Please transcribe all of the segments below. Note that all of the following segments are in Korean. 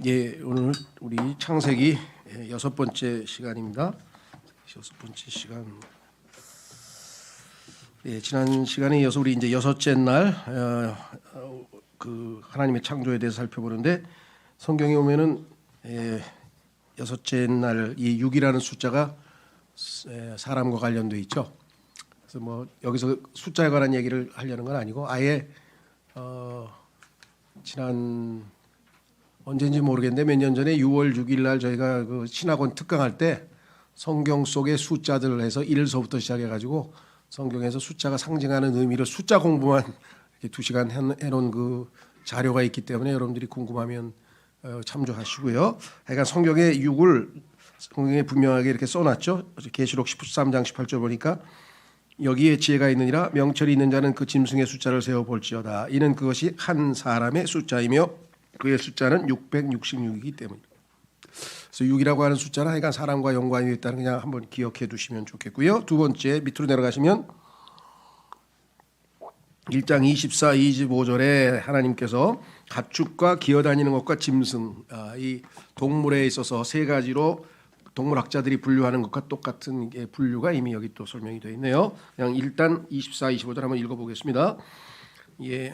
예, 오늘 우리 창세기 6번째 시간입니다. 6번째 시간. 예, 지난 시간에 이어서 우리 이제 6째 날 그 하나님의 창조에 대해서 살펴보는데, 성경에 보면은 6째 날 이 6이라는 숫자가 사람과 관련돼 있죠. 그래서 뭐 여기서 숫자에 관한 얘기를 하려는 건 아니고, 아예 지난 언제인지 모르겠는데 몇 년 전에 6월 6일 날 저희가 그 신학원 특강할 때 성경 속의 숫자들 해서 1서부터 시작해 가지고 성경에서 숫자가 상징하는 의미를 숫자 공부만 이렇게 2시간 해놓은 그 자료가 있기 때문에 여러분들이 궁금하면 참조하시고요. 하여간 성경의 6을 성경에 분명하게 이렇게 써놨죠. 계시록 13장 18절 보니까 여기에 지혜가 있느니라. 명철이 있는 자는 그 짐승의 숫자를 세어볼지어다. 이는 그것이 한 사람의 숫자이며 그의 숫자는 666이기 때문입니다. 그래서 6이라고 하는 숫자는 하여간 사람과 연관이 있다는 그냥 한번 기억해 두시면 좋겠고요. 두 번째 밑으로 내려가시면 1장 24, 25절에 하나님께서 가축과 기어다니는 것과 짐승, 이 동물에 있어서 세 가지로 동물학자들이 분류하는 것과 똑같은 분류가 이미 여기 또 설명이 되어 있네요. 그냥 일단 24, 25절 한번 읽어보겠습니다. 예.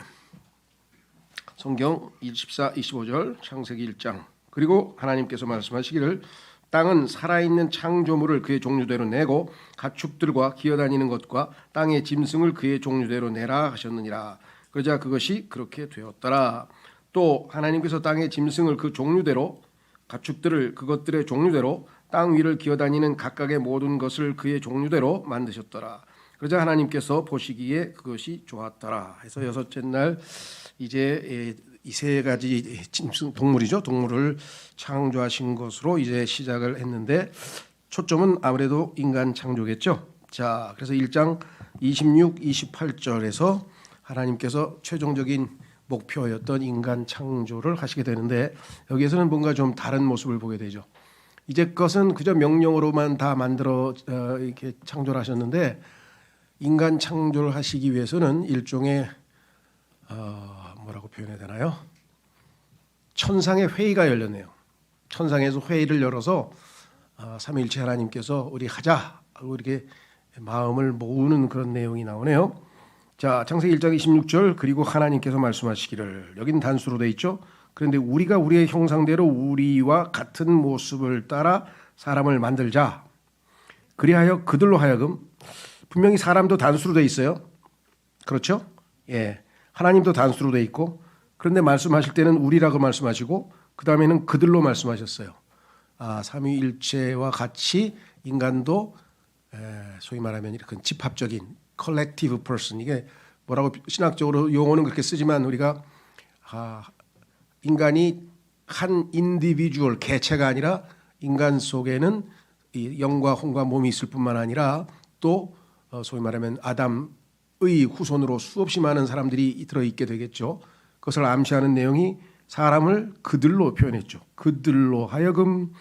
성경 24, 25절 창세기 1장. 그리고 하나님께서 말씀하시기를 땅은 살아있는 창조물을 그의 종류대로 내고 가축들과 기어다니는 것과 땅의 짐승을 그의 종류대로 내라 하셨느니라. 그러자 그것이 그렇게 되었더라. 또 하나님께서 땅의 짐승을 그 종류대로, 가축들을 그것들의 종류대로, 땅 위를 기어다니는 각각의 모든 것을 그의 종류대로 만드셨더라. 그러자 하나님께서 보시기에 그것이 좋았더라. 해서 6째 날 이제 이 세 가지 짐승 동물이죠. 동물을 창조하신 것으로 이제 시작을 했는데, 초점은 아무래도 인간 창조겠죠. 자, 그래서 1장 26, 28절에서 하나님께서 최종적인 목표였던 인간 창조를 하시게 되는데, 여기에서는 뭔가 좀 다른 모습을 보게 되죠. 이제 것은 그저 명령으로만 다 만들어 이렇게 창조를 하셨는데, 인간 창조를 하시기 위해서는 일종의 뭐라고 표현해야 되나요? 천상의 회의가 열렸네요. 천상에서 회의를 열어서 삼위일체 하나님께서 우리 하자 하고 이렇게 마음을 모으는 그런 내용이 나오네요. 자, 창세기 1장 26절. 그리고 하나님께서 말씀하시기를, 여기는 단수로 돼 있죠. 그런데 우리가 우리의 형상대로 우리와 같은 모습을 따라 사람을 만들자. 그리하여 그들로 하여금, 분명히 사람도 단수로 돼 있어요. 그렇죠? 예. 하나님도 단수로 돼 있고, 그런데 말씀하실 때는 우리라고 말씀하시고 그 다음에는 그들로 말씀하셨어요. 삼위일체와 같이 인간도 소위 말하면 이렇게 집합적인 collective person, 이게 뭐라고 신학적으로 용어는 그렇게 쓰지만 우리가 인간이 한 인디비주얼 개체가 아니라 인간 속에는 이 영과 혼과 몸이 있을 뿐만 아니라 또 소위 말하면 아담의 후손으로 수없이 많은 사람들이 들어있게 되겠죠. 그것을 암시하는 내용이 사람을 그들로 표현했죠. 그들로 하여금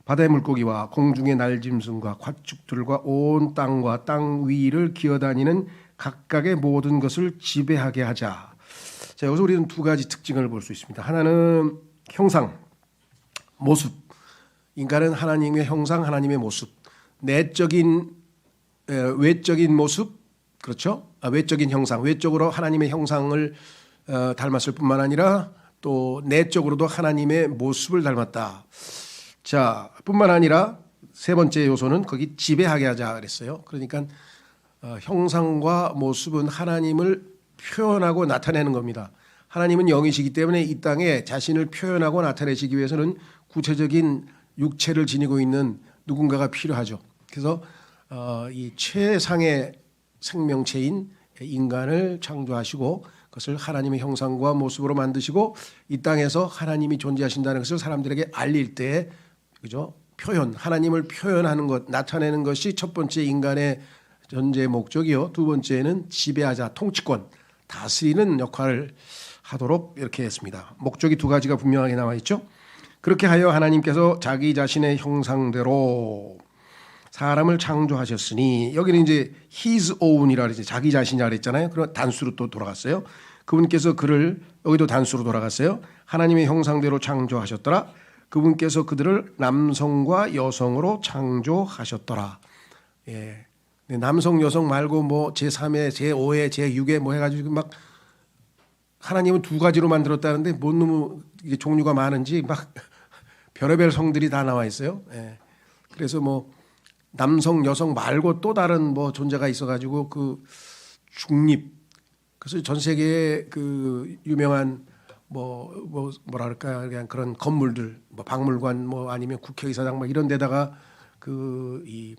바다의 물고기와 공중의 날짐승과 가축들과 온 땅과 땅 위를 기어다니는 각각의 모든 것을 지배하게 하자. 자, 여기서 우리는 두 가지 특징을 볼 수 있습니다. 하나는 형상, 모습. 인간은 하나님의 형상, 하나님의 모습. 내적인, 외적인 모습, 그렇죠? 외적인 형상, 외적으로 하나님의 형상을 닮았을 뿐만 아니라 또 내적으로도 하나님의 모습을 닮았다. 자, 뿐만 아니라 세 번째 요소는 거기 지배하게 하자 그랬어요. 그러니까 형상과 모습은 하나님을 표현하고 나타내는 겁니다. 하나님은 영이시기 때문에 이 땅에 자신을 표현하고 나타내시기 위해서는 구체적인 육체를 지니고 있는 누군가가 필요하죠. 그래서 이 최상의 생명체인 인간을 창조하시고 그것을 하나님의 형상과 모습으로 만드시고 이 땅에서 하나님이 존재하신다는 것을 사람들에게 알릴 때, 그죠? 표현, 하나님을 표현하는 것, 나타내는 것이 첫 번째 인간의 존재 목적이요. 두 번째는 지배하자, 통치권, 다스리는 역할을 하도록 이렇게 했습니다. 목적이 두 가지가 분명하게 나와 있죠. 그렇게 하여 하나님께서 자기 자신의 형상대로 사람을 창조하셨으니, 여기는 이제 his own이라 그러지, 자기 자신이라 그랬잖아요. 그럼 단수로 또 돌아갔어요. 그분께서 그를 여기도 단수로 돌아갔어요. 하나님의 형상대로 창조하셨더라. 그분께서 그들을 남성과 여성으로 창조하셨더라. 예. 남성 여성 말고 뭐 제3회, 제5회, 제6회 뭐 해가지고 막 하나님은 두 가지로 만들었다는데 뭔 놈의 이게 종류가 많은지 막 별의별 성들이 다 나와 있어요. 예. 그래서 뭐 남성 여성 말고 또 다른 뭐 존재가 있어가지고 그 중립. 그래서 전 세계에 그 유명한 뭐랄까 그냥 그런 건물들 뭐 박물관 뭐 아니면 국회의사당 뭐 이런 데다가 그 이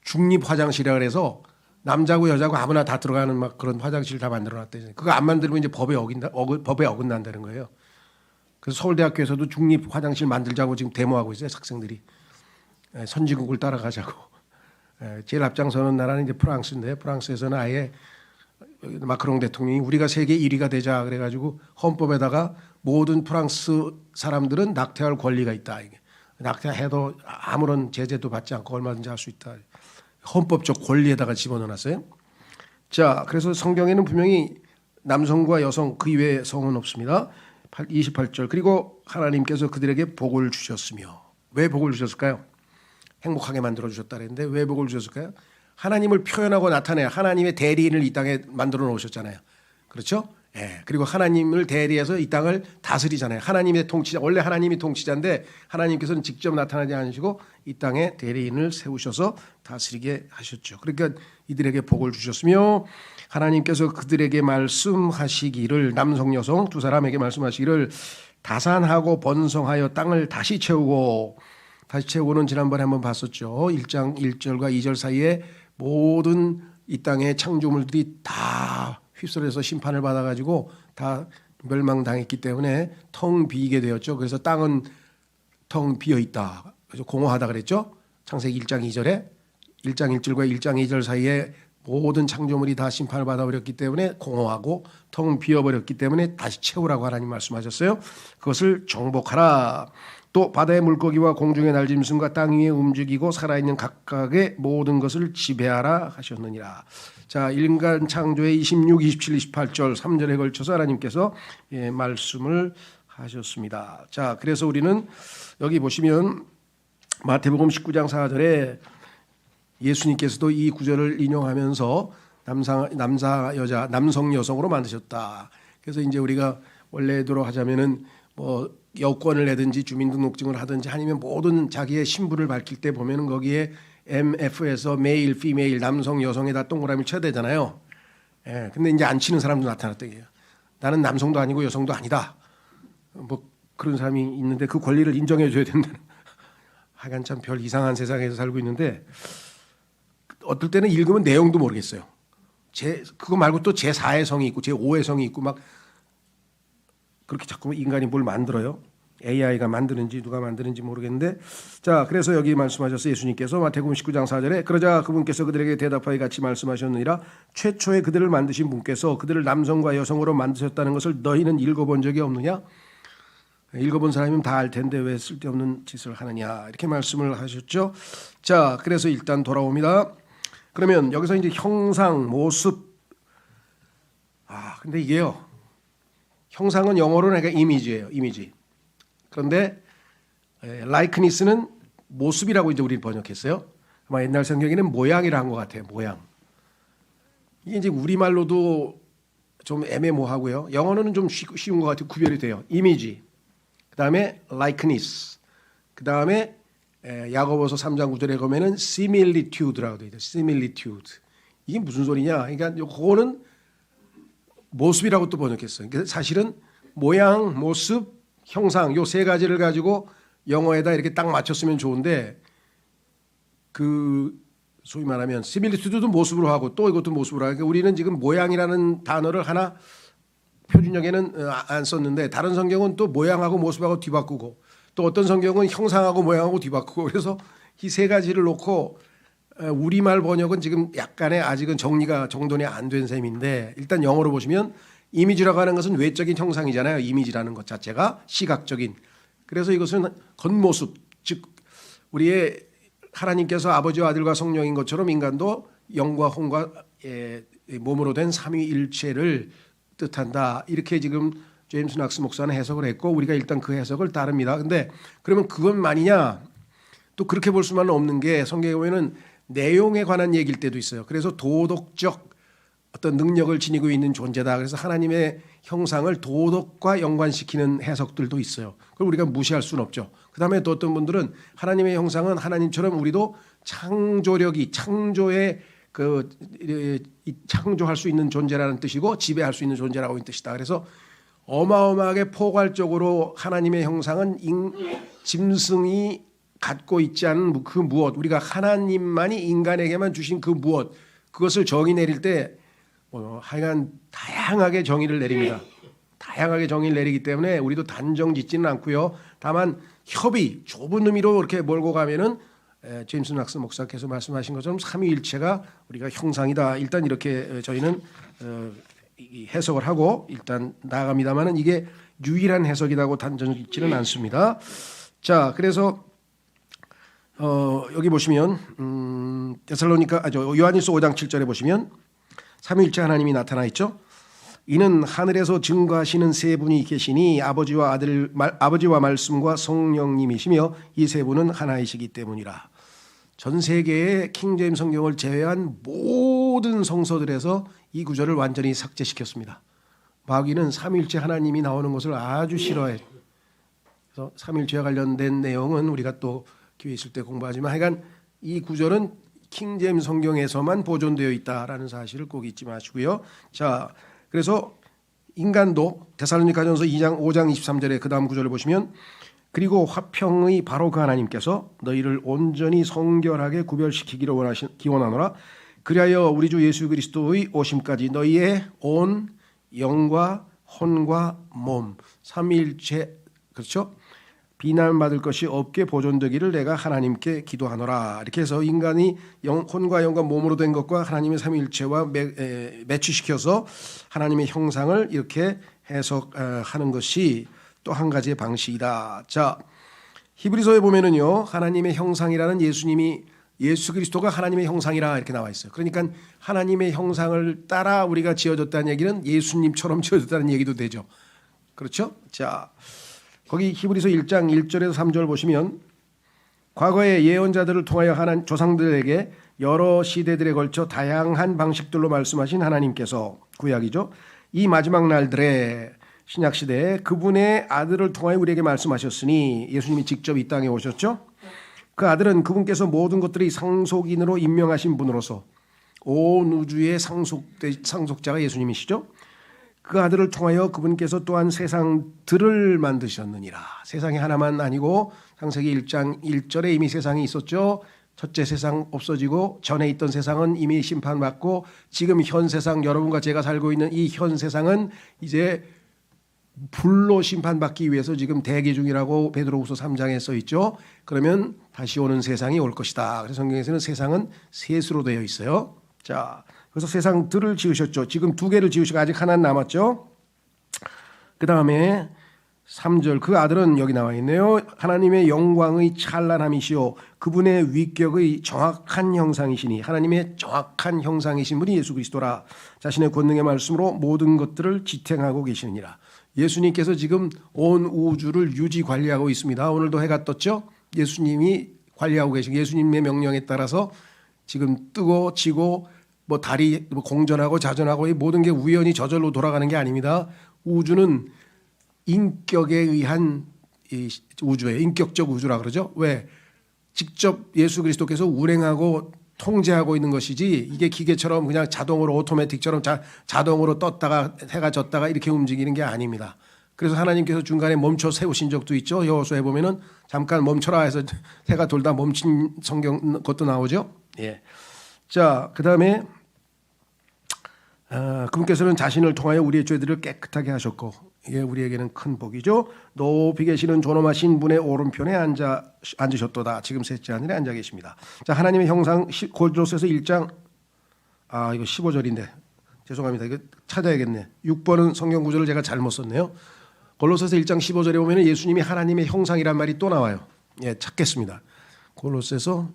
중립 화장실이라 그래서 남자고 여자고 아무나 다 들어가는 막 그런 화장실 다 만들어놨대. 그거 안 만들면 이제 법에 어긋난다는 거예요. 그래서 서울대학교에서도 중립 화장실 만들자고 지금 데모하고 있어요. 학생들이 선진국을 따라가자고. 제일 앞장서는 나라는 이제 프랑스인데 프랑스에서는 아예 마크롱 대통령이 우리가 세계 1위가 되자 그래가지고 헌법에다가 모든 프랑스 사람들은 낙태할 권리가 있다. 낙태해도 아무런 제재도 받지 않고 얼마든지 할 수 있다. 헌법적 권리에다가 집어넣어놨어요. 자, 그래서 성경에는 분명히 남성과 여성 그 이외의 성은 없습니다. 28절 그리고 하나님께서 그들에게 복을 주셨으며 왜 복을 주셨을까요? 행복하게 만들어 주셨다 그랬는데 왜 복을 주셨을까요? 하나님을 표현하고 나타내야 하나님의 대리인을 이 땅에 만들어 놓으셨잖아요. 그렇죠? 예. 그리고 하나님을 대리해서 이 땅을 다스리잖아요. 하나님의 통치자, 원래 하나님이 통치자인데 하나님께서는 직접 나타나지 않으시고 이 땅에 대리인을 세우셔서 다스리게 하셨죠. 그러니까 이들에게 복을 주셨으며 하나님께서 그들에게 말씀하시기를 남성 여성 두 사람에게 말씀하시기를 다산하고 번성하여 땅을 다시 채우고는 지난번에 한번 봤었죠. 1장 1절과 2절 사이에 모든 이 땅의 창조물들이 다 휩쓸려서 심판을 받아가지고 다 멸망당했기 때문에 텅 비게 되었죠. 그래서 땅은 텅 비어 있다. 그래서 공허하다 그랬죠. 창세기 1장 2절에 1장 1절과 1장 2절 사이에 모든 창조물이 다 심판을 받아버렸기 때문에 공허하고 텅 비어버렸기 때문에 다시 채우라고 하나님 말씀하셨어요. 그것을 정복하라. 또 바다의 물고기와 공중의 날짐승과 땅 위에 움직이고 살아있는 각각의 모든 것을 지배하라 하셨느니라. 자, 인간 창조의 26, 27, 28절 3절에 걸쳐서 하나님께서 말씀을 하셨습니다. 자, 그래서 우리는 여기 보시면 마태복음 19장 4절에 예수님께서도 이 구절을 인용하면서 남자 여자 남성 여성으로 만드셨다. 그래서 이제 우리가 원래대로 하자면은 뭐 여권을 내든지 주민등록증을 하든지 아니면 모든 자기의 신분을 밝힐 때 보면은 거기에 MF에서 메일, 피메일, 남성, 여성에다 동그라미 쳐야 되잖아요. 예, 근데 이제 안 치는 사람도 나타났다. 나는 남성도 아니고 여성도 아니다. 뭐 그런 사람이 있는데 그 권리를 인정해 줘야 된다는. 하여간 참 별 이상한 세상에서 살고 있는데 어떨 때는 읽으면 내용도 모르겠어요. 그거 말고 또 제4의 성이 있고 제5의 성이 있고 막 그렇게 자꾸 인간이 뭘 만들어요. AI가 만드는지 누가 만드는지 모르겠는데 자 그래서 여기 말씀하셨어요. 예수님께서 마태복음 19장 4절에 그러자 그분께서 그들에게 대답하여 같이 말씀하셨느니라 최초에 그들을 만드신 분께서 그들을 남성과 여성으로 만드셨다는 것을 너희는 읽어본 적이 없느냐? 읽어본 사람이면 다 알 텐데 왜 쓸데없는 짓을 하느냐 이렇게 말씀을 하셨죠. 자 그래서 일단 돌아옵니다. 그러면 여기서 이제 형상, 모습 근데 이게요. 형상은 영어로는 그러니까 이미지예요. 이미지. 그런데 likenes스는 모습이라고 이제 우리 번역했어요. 아마 옛날 성경에는 모양이라 한 것 같아요. 모양. 이게 이제 우리말로도 좀 애매모호하고요. 영어는 좀 쉬운 것 같아요. 구별이 돼요. 이미지. 그다음에 likeness. 그다음에 야고보서 3장 9절에 보면은 similitude라고 되어 있어요. similitude. 이게 무슨 소리냐? 그러니까 그거는 모습이라고 또 번역했어요. 그러니까 사실은 모양, 모습, 형상 요 세 가지를 가지고 영어에다 이렇게 딱 맞췄으면 좋은데 그 소위 말하면 시밀리튜드도 모습으로 하고 또 이것도 모습으로 하고 그러니까 우리는 지금 모양이라는 단어를 하나 표준역에는 안 썼는데 다른 성경은 또 모양하고 모습하고 뒤바꾸고 또 어떤 성경은 형상하고 모양하고 뒤바꾸고 그래서 이 세 가지를 놓고 우리말 번역은 지금 약간의 아직은 정돈이 안 된 셈인데 일단 영어로 보시면 이미지라고 하는 것은 외적인 형상이잖아요. 이미지라는 것 자체가 시각적인. 그래서 이것은 겉모습 즉 우리의 하나님께서 아버지와 아들과 성령인 것처럼 인간도 영과 혼과 몸으로 된 삼위일체를 뜻한다. 이렇게 지금 제임스 낙스 목사는 해석을 했고 우리가 일단 그 해석을 따릅니다. 근데 그러면 그것만이냐? 또 그렇게 볼 수만은 없는 게 성경에 보면은 내용에 관한 얘기일 때도 있어요. 그래서 도덕적 어떤 능력을 지니고 있는 존재다. 그래서 하나님의 형상을 도덕과 연관시키는 해석들도 있어요. 그걸 우리가 무시할 수는 없죠. 그다음에 또 어떤 분들은 하나님의 형상은 하나님처럼 우리도 창조력이 창조의 창조할 수 있는 존재라는 뜻이고 지배할 수 있는 존재라고 하는 뜻이다. 그래서 어마어마하게 포괄적으로 하나님의 형상은 짐승이 갖고 있지 않은 그 무엇, 우리가 하나님만이 인간에게만 주신 그 무엇, 그것을 정의 내릴 때 하여간 다양하게 정의를 내립니다. 다양하게 정의를 내리기 때문에 우리도 단정 짓지는 않고요. 다만 협의, 좁은 의미로 이렇게 몰고 가면은 제임스 낙스 목사께서 말씀하신 것처럼 삼위일체가 우리가 형상이다. 일단 이렇게 저희는 해석을 하고 일단 나아갑니다만은 이게 유일한 해석이라고 단정 짓지는 않습니다. 자, 그래서 여기 보시면 요한일서 5장 7절에 보시면 삼위일체 하나님이 나타나 있죠. 이는 하늘에서 증거하시는 세 분이 계시니 아버지와 말씀과 성령님이시며 이 세 분은 하나이시기 때문이라. 전 세계의 킹제임스 성경을 제외한 모든 성서들에서 이 구절을 완전히 삭제시켰습니다. 마귀는 삼위일체 하나님이 나오는 것을 아주 싫어해. 그래서 삼위일체와 관련된 내용은 우리가 또 기회 있을 때 공부하지만 하여간 이 구절은 킹제임스 성경에서만 보존되어 있다라는 사실을 꼭 잊지 마시고요. 자, 그래서 인간도 데살로니가전서 2장 5장 23절에 그 다음 구절을 보시면 그리고 화평의 바로 그 하나님께서 너희를 온전히 성결하게 구별시키기를 기원하노라. 그리하여 우리 주 예수 그리스도의 오심까지 너희의 온 영과 혼과 몸 삼위일체 그렇죠? 비난받을 것이 없게 보존되기를 내가 하나님께 기도하노라. 이렇게 해서 인간이 혼과 영과 몸으로 된 것과 하나님의 삼위일체와 매치시켜서 하나님의 형상을 이렇게 해석하는 것이 또 한 가지의 방식이다. 자, 히브리서에 보면은요 하나님의 형상이라는 예수 그리스도가 하나님의 형상이라 이렇게 나와 있어요. 그러니까 하나님의 형상을 따라 우리가 지어졌다는 얘기는 예수님처럼 지어졌다는 얘기도 되죠. 그렇죠? 자, 거기 히브리서 1장 1절에서 3절 보시면 과거의 예언자들을 통하여 하나님 조상들에게 여러 시대들에 걸쳐 다양한 방식들로 말씀하신 하나님께서 구약이죠. 이 마지막 날들에 신약 시대에 그분의 아들을 통하여 우리에게 말씀하셨으니 예수님이 직접 이 땅에 오셨죠. 그 아들은 그분께서 모든 것들이 상속인으로 임명하신 분으로서 온 우주의 상속자가 예수님이시죠. 그 아들을 통하여 그분께서 또한 세상들을 만드셨느니라. 세상이 하나만 아니고 창세기 1장 1절에 이미 세상이 있었죠. 첫째 세상 없어지고 전에 있던 세상은 이미 심판받고 지금 현 세상 여러분과 제가 살고 있는 이 현 세상은 이제 불로 심판받기 위해서 지금 대기 중이라고 베드로후서 3장에 써 있죠. 그러면 다시 오는 세상이 올 것이다. 그래서 성경에서는 세상은 셋으로 되어 있어요. 자, 그래서 세상들을 지으셨죠. 지금 두 개를 지으시고 아직 하나는 남았죠. 그 다음에 3절 그 아들은 여기 나와 있네요. 하나님의 영광의 찬란함이시오 그분의 위격의 정확한 형상이시니 하나님의 정확한 형상이신 분이 예수 그리스도라. 자신의 권능의 말씀으로 모든 것들을 지탱하고 계시느니라. 예수님께서 지금 온 우주를 유지 관리하고 있습니다. 오늘도 해가 떴죠. 예수님이 관리하고 계시고 예수님의 명령에 따라서 지금 뜨고 지고 달이 공전하고 자전하고 이 모든 게 우연히 저절로 돌아가는 게 아닙니다. 우주는 인격에 의한 우주예요. 인격적 우주라 그러죠. 왜? 직접 예수 그리스도께서 운행하고 통제하고 있는 것이지 이게 기계처럼 그냥 자동으로 오토매틱처럼 자동으로 떴다가 해가 졌다가 이렇게 움직이는 게 아닙니다. 그래서 하나님께서 중간에 멈춰 세우신 적도 있죠. 여호수아에 보면은 잠깐 멈춰라 해서 해가 돌다 멈춘 성경 것도 나오죠. 예. 자, 그다음에 그분께서는 자신을 통하여 우리의 죄들을 깨끗하게 하셨고 이게 우리에게는 큰 복이죠. 높이 계시는 존엄하신 분의 오른편에 앉으셨도다. 지금 셋째 하늘에 앉아 계십니다. 자, 하나님의 형상 골로새서 1장 이거 15절인데 죄송합니다. 이거 찾아야겠네. 6번은 성경 구절을 제가 잘못 썼네요. 골로새서 1장 15절에 보면 예수님이 하나님의 형상이란 말이 또 나와요. 예, 찾겠습니다. 골로새서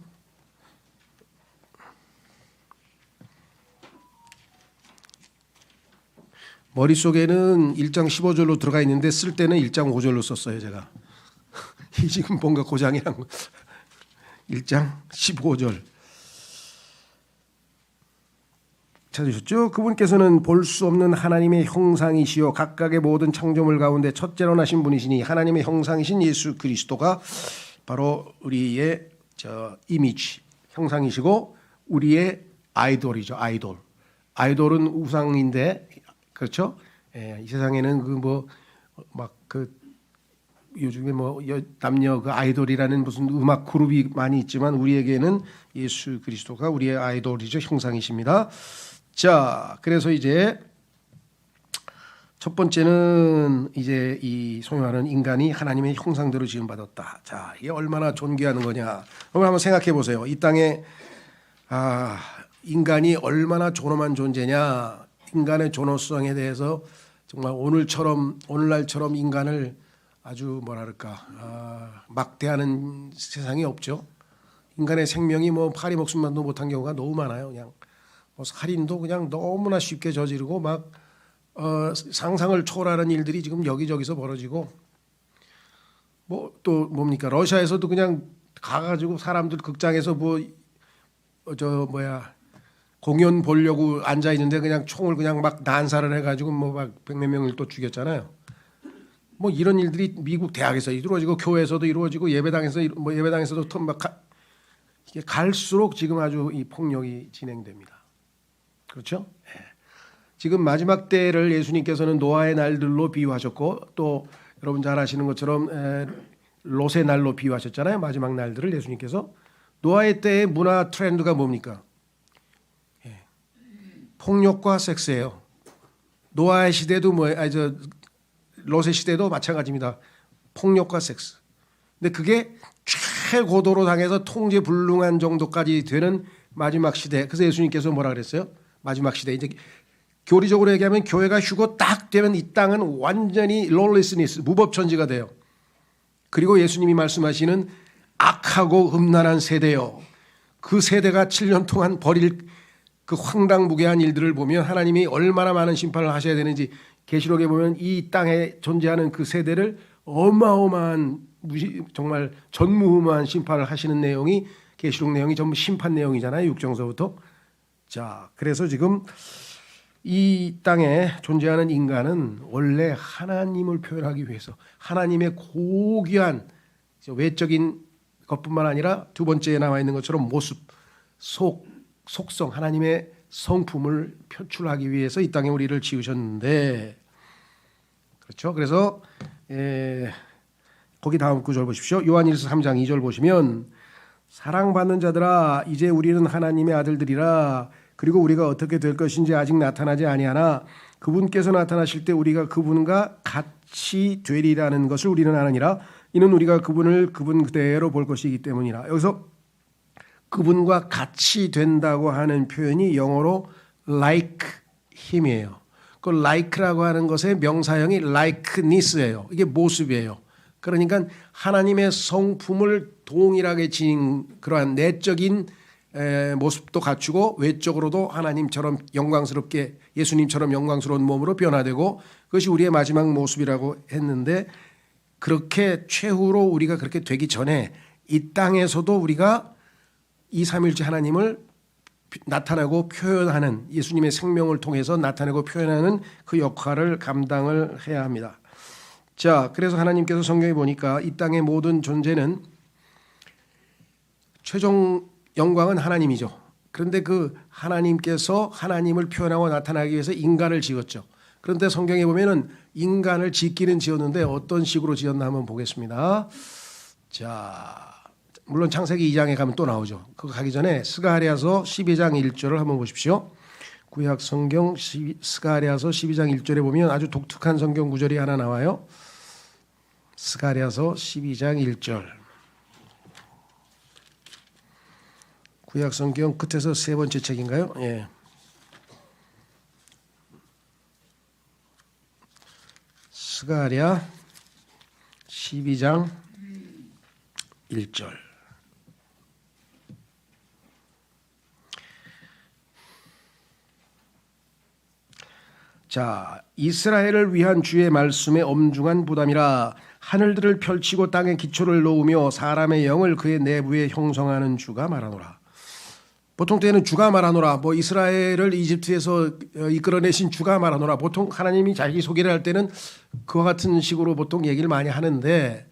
머릿속에는 1장 15절로 들어가 있는데 쓸 때는 1장 5절로 썼어요, 제가. 이 지금 뭔가 고장이란 거. 1장 15절. 찾으셨죠? 그분께서는 볼 수 없는 하나님의 형상이시요 각각의 모든 창조물 가운데 첫째로 나신 분이시니 하나님의 형상이신 예수 그리스도가 바로 우리의 이미지, 형상이시고 우리의 아이돌이죠. 아이돌은 우상인데, 그렇죠? 이 세상에는 요즘에 남녀 그 아이돌이라는 무슨 음악 그룹이 많이 있지만 우리에게는 예수 그리스도가 우리의 아이돌이죠. 형상이십니다. 자, 그래서 이제 첫 번째는 이제 이 소위 말하는 인간이 하나님의 형상대로 지음받았다. 자, 이게 얼마나 존귀하는 거냐. 그럼 한번 생각해 보세요. 이 땅에 인간이 얼마나 존엄한 존재냐. 인간의 존엄성에 대해서 정말 오늘날처럼 인간을 아주 막대하는 세상이 없죠. 인간의 생명이 파리 목숨만도 못한 경우가 너무 많아요. 그냥 살인도 그냥 너무나 쉽게 저지르고 상상을 초월하는 일들이 지금 여기저기서 벌어지고 또 뭡니까? 러시아에서도 그냥 가가지고 사람들 극장에서 공연 보려고 앉아 있는데 그냥 총을 그냥 막 난사를 해가지고 백몇 명을 또 죽였잖아요. 이런 일들이 미국 대학에서 이루어지고 교회에서도 이루어지고 예배당에서도 이게 갈수록 지금 아주 이 폭력이 진행됩니다. 그렇죠? 지금 마지막 때를 예수님께서는 노아의 날들로 비유하셨고 또 여러분 잘 아시는 것처럼 롯의 날로 비유하셨잖아요. 마지막 날들을 예수님께서. 노아의 때의 문화 트렌드가 뭡니까? 폭력과 섹스예요. 노아의 시대도 롯의 시대도 마찬가지입니다. 폭력과 섹스. 근데 그게 최고도로 당해서 통제불능한 정도까지 되는 마지막 시대. 그래서 예수님께서 뭐라 그랬어요? 마지막 시대. 이제 교리적으로 얘기하면 교회가 휴고 딱 되면 이 땅은 완전히 lawlessness, 무법천지가 돼요. 그리고 예수님이 말씀하시는 악하고 음란한 세대요. 그 세대가 7년 동안 벌일 그 황당무계한 일들을 보면 하나님이 얼마나 많은 심판을 하셔야 되는지 계시록에 보면 이 땅에 존재하는 그 세대를 어마어마한 정말 전무후무한 심판을 하시는 내용이 계시록 내용이 전부 심판 내용이잖아요. 육정서부터. 자, 그래서 지금 이 땅에 존재하는 인간은 원래 하나님을 표현하기 위해서 하나님의 고귀한 외적인 것뿐만 아니라 두 번째에 나와 있는 것처럼 모습, 속성, 하나님의 성품을 표출하기 위해서 이 땅에 우리를 지으셨는데, 그렇죠? 그래서 거기 다음 구절 보십시오. 요한일서 3장 2절 보시면 사랑받는 자들아 이제 우리는 하나님의 아들들이라 그리고 우리가 어떻게 될 것인지 아직 나타나지 아니하나 그분께서 나타나실 때 우리가 그분과 같이 되리라는 것을 우리는 아느니라. 이는 우리가 그분을 그분 그대로 볼 것이기 때문이라. 여기서 그분과 같이 된다고 하는 표현이 영어로 like him이에요. 그 like라고 하는 것의 명사형이 likeness예요. 이게 모습이에요. 그러니까 하나님의 성품을 동일하게 지닌 그러한 내적인 모습도 갖추고 외적으로도 하나님처럼 영광스럽게 예수님처럼 영광스러운 몸으로 변화되고 그것이 우리의 마지막 모습이라고 했는데 그렇게 최후로 우리가 그렇게 되기 전에 이 땅에서도 우리가 이 삼일째 하나님을 나타내고 표현하는 예수님의 생명을 통해서 나타내고 표현하는 그 역할을 감당을 해야 합니다. 자, 그래서 하나님께서 성경에 보니까 이 땅의 모든 존재는 최종 영광은 하나님이죠. 그런데 그 하나님께서 하나님을 표현하고 나타나기 위해서 인간을 지었죠. 그런데 성경에 보면은 인간을 짓기는 지었는데 어떤 식으로 지었나 한번 보겠습니다. 자, 물론 창세기 2장에 가면 또 나오죠. 그거 가기 전에 스가랴서 12장 1절을 한번 보십시오. 구약 성경 스가랴서 12장 1절에 보면 아주 독특한 성경 구절이 하나 나와요. 스가랴서 12장 1절. 구약 성경 끝에서 세 번째 책인가요? 예. 스가랴 12장 1절. 자, 이스라엘을 위한 주의 말씀의 엄중한 부담이라. 하늘들을 펼치고 땅에 기초를 놓으며 사람의 영을 그의 내부에 형성하는 주가 말하노라. 보통 때는 주가 말하노라, 뭐 이스라엘을 이집트에서 이끌어내신 주가 말하노라. 보통 하나님이 자기 소개를 할 때는 그와 같은 식으로 보통 얘기를 많이 하는데,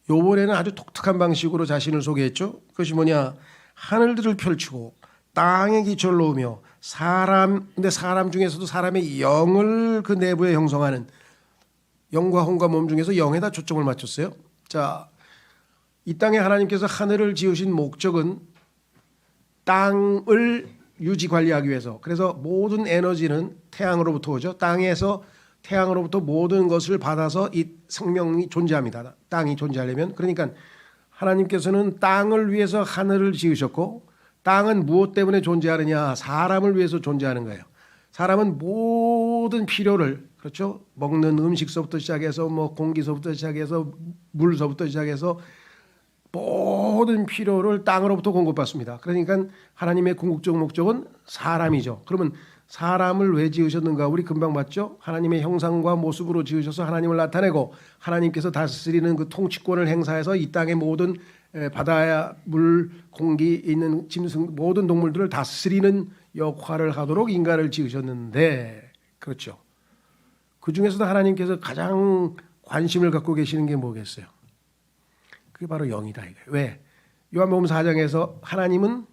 요번에는 아주 독특한 방식으로 자신을 소개했죠. 그것이 뭐냐? 하늘들을 펼치고 땅에 기초를 놓으며 근데 사람 중에서도 사람의 영을 그 내부에 형성하는, 영과 혼과 몸 중에서 영에다 초점을 맞췄어요. 자, 이 땅에 하나님께서 하늘을 지으신 목적은 땅을 유지 관리하기 위해서. 그래서 모든 에너지는 태양으로부터 오죠. 태양으로부터 모든 것을 받아서 이 생명이 존재합니다. 땅이 존재하려면. 그러니까 하나님께서는 땅을 위해서 하늘을 지으셨고, 땅은 무엇 때문에 존재하느냐? 사람을 위해서 존재하는 거예요. 사람은 모든 필요를, 그렇죠? 먹는 음식서부터 시작해서 뭐 공기서부터 시작해서 물서부터 시작해서 모든 필요를 땅으로부터 공급받습니다. 그러니까 하나님의 궁극적 목적은 사람이죠. 그러면 사람을 왜 지으셨는가? 우리 금방 봤죠? 하나님의 형상과 모습으로 지으셔서 하나님을 나타내고, 하나님께서 다스리는 그 통치권을 행사해서 이 땅의 모든 바다야 물, 공기 있는 짐승, 모든 동물들을 다스리는 역할을 하도록 인간을 지으셨는데, 그렇죠? 그 중에서도 하나님께서 가장 관심을 갖고 계시는 게 뭐겠어요? 그게 바로 영이다 이거예요. 왜? 요한복음 4장에서 하나님은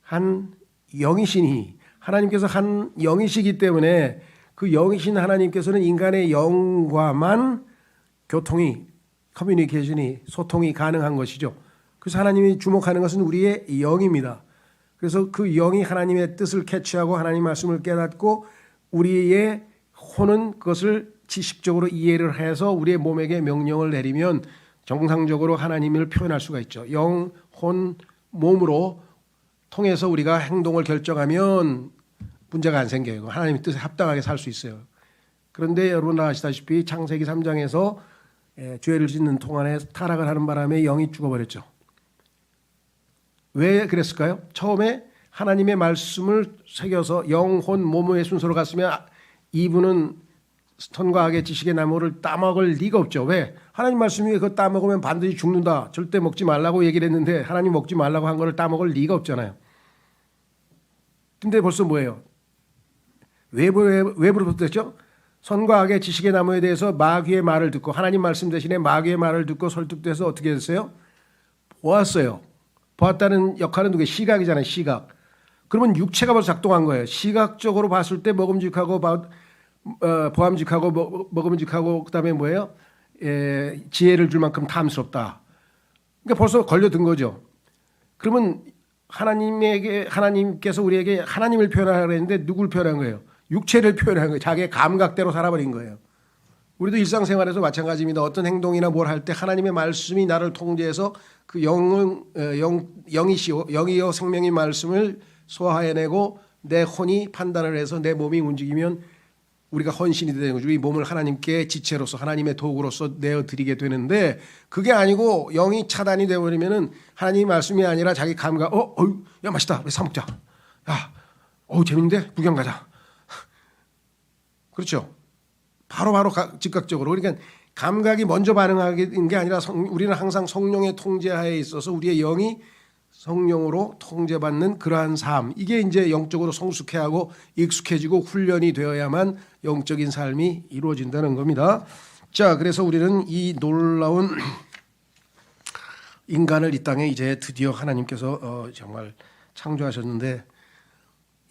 한 영이시니, 하나님께서 한 영이시기 때문에 그 영이신 하나님께서는 인간의 영과만 커뮤니케이션이, 소통이 가능한 것이죠. 그래서 하나님이 주목하는 것은 우리의 영입니다. 그래서 그 영이 하나님의 뜻을 캐치하고 하나님 말씀을 깨닫고, 우리의 혼은 그것을 지식적으로 이해를 해서 우리의 몸에게 명령을 내리면 정상적으로 하나님을 표현할 수가 있죠. 영, 혼, 몸으로 통해서 우리가 행동을 결정하면 문제가 안 생겨요. 하나님의 뜻에 합당하게 살 수 있어요. 그런데 여러분 아시다시피 창세기 3장에서 죄를 짓는 동안에 타락을 하는 바람에 영이 죽어버렸죠. 왜 그랬을까요? 처음에 하나님의 말씀을 새겨서 영, 혼, 몸의 순서로 갔으면 이분은 선과 악의 지식의 나무를 따먹을 리가 없죠. 왜? 하나님 말씀이 그거 따먹으면 반드시 죽는다, 절대 먹지 말라고 얘기를 했는데 하나님 먹지 말라고 한 거를 따먹을 리가 없잖아요. 근데 벌써 뭐예요? 왜 부르셨죠? 선과 악의 지식의 나무에 대해서 마귀의 말을 듣고, 하나님 말씀 대신에 마귀의 말을 듣고 설득돼서 어떻게 됐어요? 보았어요. 보았다는 역할은 누구예요? 시각이잖아요. 시각. 그러면 육체가 벌써 작동한 거예요. 시각적으로 봤을 때 먹음직하고 보암직하고 먹음직하고 그다음에 뭐예요? 지혜를 줄 만큼 탐스럽다. 그러니까 벌써 걸려든 거죠. 그러면 하나님께서 우리에게 하나님을 표현하라고 했는데 누굴 표현한 거예요? 육체를 표현한 거예요. 자기의 감각대로 살아버린 거예요. 우리도 일상생활에서 마찬가지입니다. 어떤 행동이나 뭘 할 때 하나님의 말씀이 나를 통제해서 그 영이요 생명의 말씀을 소화해내고 내 혼이 판단을 해서 내 몸이 움직이면 우리가 헌신이 되는 거죠. 이 몸을 하나님께 지체로서, 하나님의 도구로서 내어드리게 되는데, 그게 아니고 영이 차단이 되어버리면은 하나님의 말씀이 아니라 자기 감각, 야 맛있다, 사 먹자, 야, 재밌는데 구경 가자. 그렇죠. 바로 즉각적으로. 그러니까 감각이 먼저 반응하는 게 아니라 우리는 항상 성령의 통제하에 있어서 우리의 영이 성령으로 통제받는 그러한 삶, 이게 이제 영적으로 성숙해하고 익숙해지고 훈련이 되어야만 영적인 삶이 이루어진다는 겁니다. 자, 그래서 우리는 이 놀라운 인간을 이 땅에 이제 드디어 하나님께서 정말 창조하셨는데,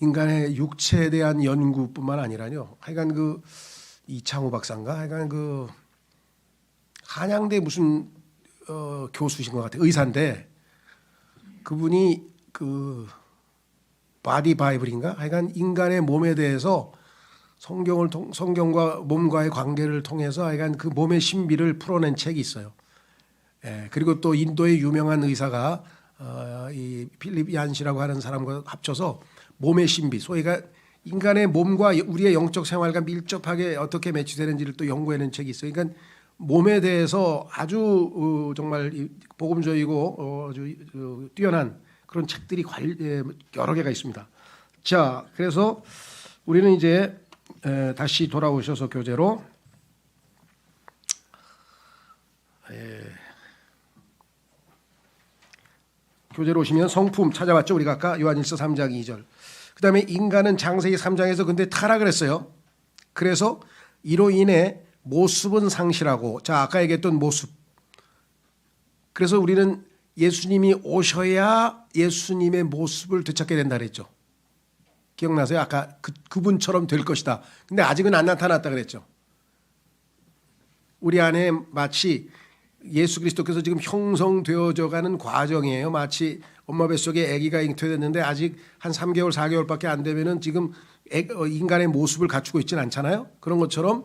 인간의 육체에 대한 연구뿐만 아니라요. 하여간 그 이창호 박사인가, 하여간 그 한양대 무슨 교수신 것 같아요. 의사인데 그분이 그 바디 바이블인가, 하여간 인간의 몸에 대해서 성경과 몸과의 관계를 통해서 하여간 그 몸의 신비를 풀어낸 책이 있어요. 그리고 또 인도의 유명한 의사가 이 필립 얀시라고 하는 사람과 합쳐서 몸의 신비, 소위가 인간의 몸과 우리의 영적 생활과 밀접하게 어떻게 매치되는지를 또 연구해낸 책이 있어요. 그러니까 몸에 대해서 아주 정말 복음적이고 아주 뛰어난 그런 책들이 여러 개가 있습니다. 자, 그래서 우리는 이제 다시 돌아오셔서 교재로 교재로 오시면 성품 찾아봤죠. 우리가 아까 요한일서 3장 2절. 그 다음에 인간은 창세기 3장에서 근데 타락을 했어요. 그래서 이로 인해 모습은 상실하고, 자 아까 얘기했던 모습. 그래서 우리는 예수님이 오셔야 예수님의 모습을 되찾게 된다 그랬죠. 기억나세요? 아까 그분처럼 될 것이다. 근데 아직은 안 나타났다 그랬죠. 우리 안에 마치 예수 그리스도께서 지금 형성되어져 가는 과정이에요. 마치 엄마 뱃속에 아기가 잉태됐는데 아직 한 3개월 4개월밖에 안 되면은 지금 인간의 모습을 갖추고 있지는 않잖아요. 그런 것처럼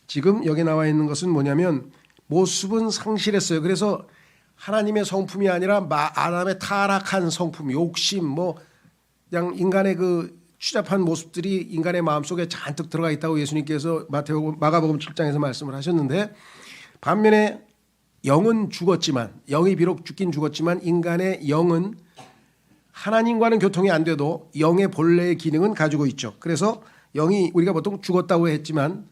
지금 여기 나와 있는 것은 뭐냐면 모습은 상실했어요. 그래서 하나님의 성품이 아니라 아담의 타락한 성품, 욕심, 뭐 그냥 인간의 그 추잡한 모습들이 인간의 마음속에 잔뜩 들어가 있다고 예수님께서 마가복음 7장에서 말씀을 하셨는데, 반면에 영은 죽었지만, 영이 비록 죽긴 죽었지만 인간의 영은 하나님과는 교통이 안 돼도 영의 본래의 기능은 가지고 있죠. 그래서 영이 우리가 보통 죽었다고 했지만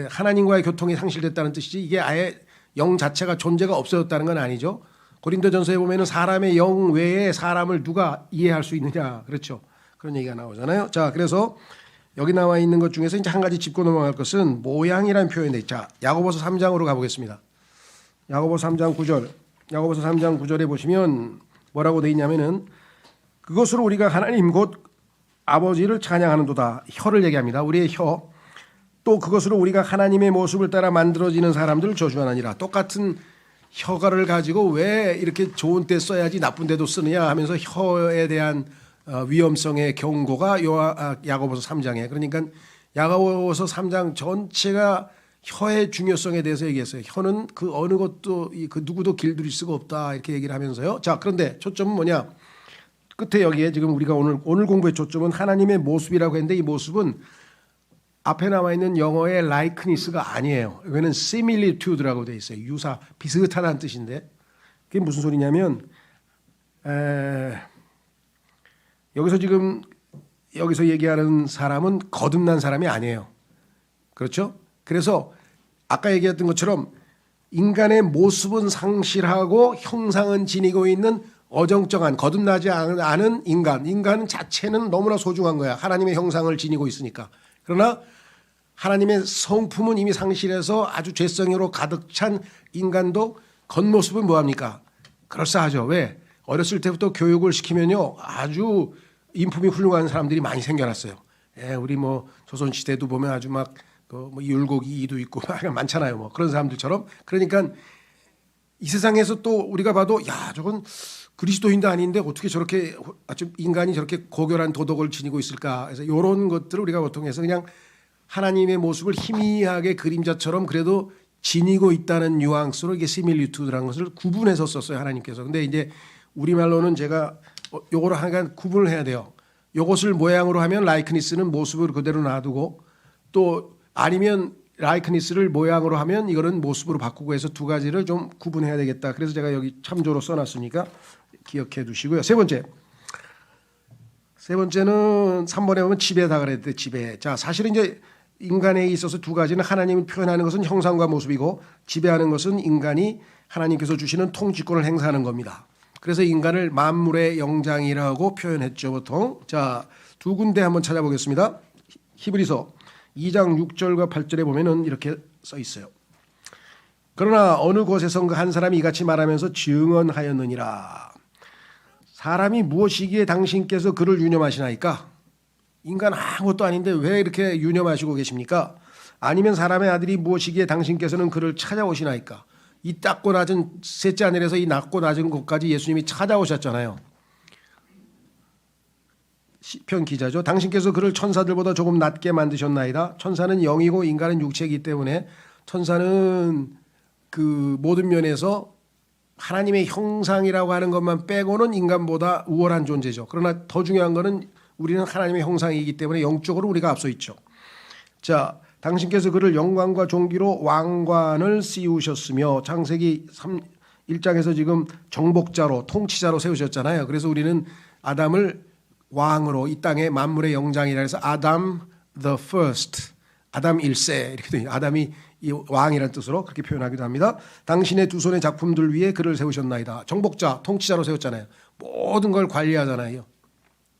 하나님과의 교통이 상실됐다는 뜻이지, 이게 아예 영 자체가 존재가 없어졌다는 건 아니죠. 고린도전서에 보면은 사람의 영 외에 사람을 누가 이해할 수 있느냐, 그렇죠. 그런 얘기가 나오잖아요. 자, 그래서 여기 나와 있는 것 중에서 이제 한 가지 짚고 넘어갈 것은 모양이라는 표현이 있죠. 자, 야고보서 3장으로 가보겠습니다. 야고보서 3장 9절. 야고보서 3장 9절에 보시면 뭐라고 돼 있냐면은 그것으로 우리가 하나님 곧 아버지를 찬양하는도다. 혀를 얘기합니다. 우리의 혀. 또 그것으로 우리가 하나님의 모습을 따라 만들어지는 사람들을 저주하느니라. 똑같은 혀가를 가지고 왜 이렇게 좋은 때 써야지 나쁜 데도 쓰느냐 하면서 혀에 대한 위험성의 경고가 야고보서 3장에. 그러니까 야고보서 3장 전체가 혀의 중요성에 대해서 얘기했어요. 혀는 그 어느 것도 그 누구도 길들일 수가 없다 이렇게 얘기를 하면서요. 자, 그런데 초점은 뭐냐? 끝에 여기에 지금 우리가 오늘 공부의 초점은 하나님의 모습이라고 했는데, 이 모습은 앞에 나와 있는 영어의 likenes스가 아니에요. 여기는 similitude라고 되어 있어요. 유사, 비슷하다는 뜻인데, 그게 무슨 소리냐면 여기서 얘기하는 사람은 거듭난 사람이 아니에요. 그렇죠? 그래서 아까 얘기했던 것처럼 인간의 모습은 상실하고 형상은 지니고 있는 어정쩡한 거듭나지 않은 인간 자체는 너무나 소중한 거야. 하나님의 형상을 지니고 있으니까. 그러나 하나님의 성품은 이미 상실해서 아주 죄성으로 가득 찬 인간도 겉모습은 뭐합니까? 그럴싸하죠. 왜? 어렸을 때부터 교육을 시키면요 아주 인품이 훌륭한 사람들이 많이 생겨났어요. 우리 뭐 조선시대도 보면 아주 막 뭐 율곡이 이도 있고 많잖아요. 뭐 그런 사람들처럼. 그러니까 이 세상에서 또 우리가 봐도 야 저건 그리스도인도 아닌데 어떻게 저렇게 아주 인간이 저렇게 고결한 도덕을 지니고 있을까. 그래서 이런 것들을 우리가 보통 해서 그냥 하나님의 모습을 희미하게 그림자처럼 그래도 지니고 있다는 뉘앙스로 이게 시밀리투드라는 것을 구분해서 썼어요, 하나님께서. 근데 이제 우리말로는 제가 요거를 하여간 구분을 해야 돼요. 요것을 모양으로 하면 라이크니스는 모습을 그대로 놔두고, 또 아니면 라이크니스를 모양으로 하면 이거는 모습으로 바꾸고 해서 두 가지를 좀 구분해야 되겠다. 그래서 제가 여기 참조로 써놨으니까 기억해 두시고요. 세 번째는 3번에 보면 지배다 그랬대. 지배. 자, 사실은 이제 인간에 있어서 두 가지는, 하나님을 표현하는 것은 형상과 모습이고, 지배하는 것은 인간이 하나님께서 주시는 통치권을 행사하는 겁니다. 그래서 인간을 만물의 영장이라고 표현했죠, 보통. 자, 두 군데 한번 찾아보겠습니다. 히브리서 2장 6절과 8절에 보면은 이렇게 써 있어요. 그러나 어느 곳에선가 한 사람이 이같이 말하면서 증언하였느니라. 사람이 무엇이기에 당신께서 그를 유념하시나이까? 인간 아무것도 아닌데 왜 이렇게 유념하시고 계십니까? 아니면 사람의 아들이 무엇이기에 당신께서는 그를 찾아오시나이까? 이 낮고 낮은 셋째 하늘에서 이 낮고 낮은 곳까지 예수님이 찾아오셨잖아요. 시편 기자죠. 당신께서 그를 천사들보다 조금 낮게 만드셨나이다. 천사는 영이고 인간은 육체이기 때문에 천사는 그 모든 면에서 하나님의 형상이라고 하는 것만 빼고는 인간보다 우월한 존재죠. 그러나 더 중요한 것은 우리는 하나님의 형상이기 때문에 영적으로 우리가 앞서 있죠. 자, 당신께서 그를 영광과 존귀로 왕관을 씌우셨으며, 창세기 1장에서 지금 정복자로 통치자로 세우셨잖아요. 그래서 우리는 아담을 왕으로, 이 땅의 만물의 영장이라 해서 아담 the first. 아담 1세 이렇게 돼. 아담이 이 왕이라는 뜻으로 그렇게 표현하기도 합니다. 당신의 두 손의 작품들 위에 그를 세우셨나이다. 정복자, 통치자로 세웠잖아요. 모든 걸 관리하잖아요.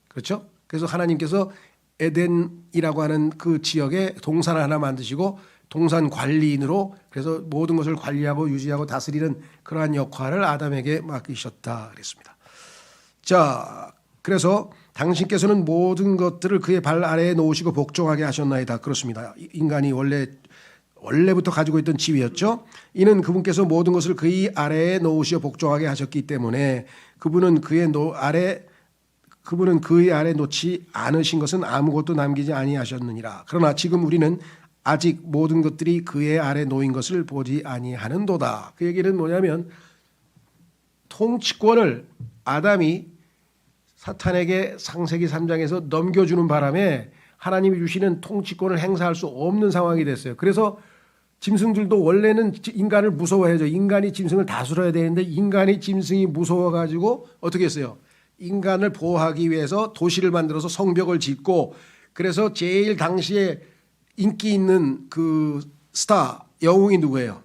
그렇죠? 그래서 하나님께서 에덴이라고 하는 그 지역에 동산을 하나 만드시고 동산 관리인으로 그래서 모든 것을 관리하고 유지하고 다스리는 그러한 역할을 아담에게 맡기셨다 그랬습니다. 자, 그래서 당신께서는 모든 것들을 그의 발 아래에 놓으시고 복종하게 하셨나이다. 그렇습니다. 인간이 원래부터 가지고 있던 지위였죠. 이는 그분께서 모든 것을 그의 아래에 놓으시어 복종하게 하셨기 때문에 그분은 그의 아래 놓지 않으신 것은 아무것도 남기지 아니하셨느니라. 그러나 지금 우리는 아직 모든 것들이 그의 아래 놓인 것을 보지 아니하는도다. 그 얘기는 뭐냐면 통치권을 아담이 사탄에게 창세기 3장에서 넘겨주는 바람에 하나님이 주시는 통치권을 행사할 수 없는 상황이 됐어요. 그래서 짐승들도 원래는 인간을 무서워해야죠. 인간이 짐승을 다스려야 되는데 인간이 짐승이 무서워가지고 어떻게 했어요? 인간을 보호하기 위해서 도시를 만들어서 성벽을 짓고 그래서 제일 당시에 인기 있는 그 스타 영웅이 누구예요?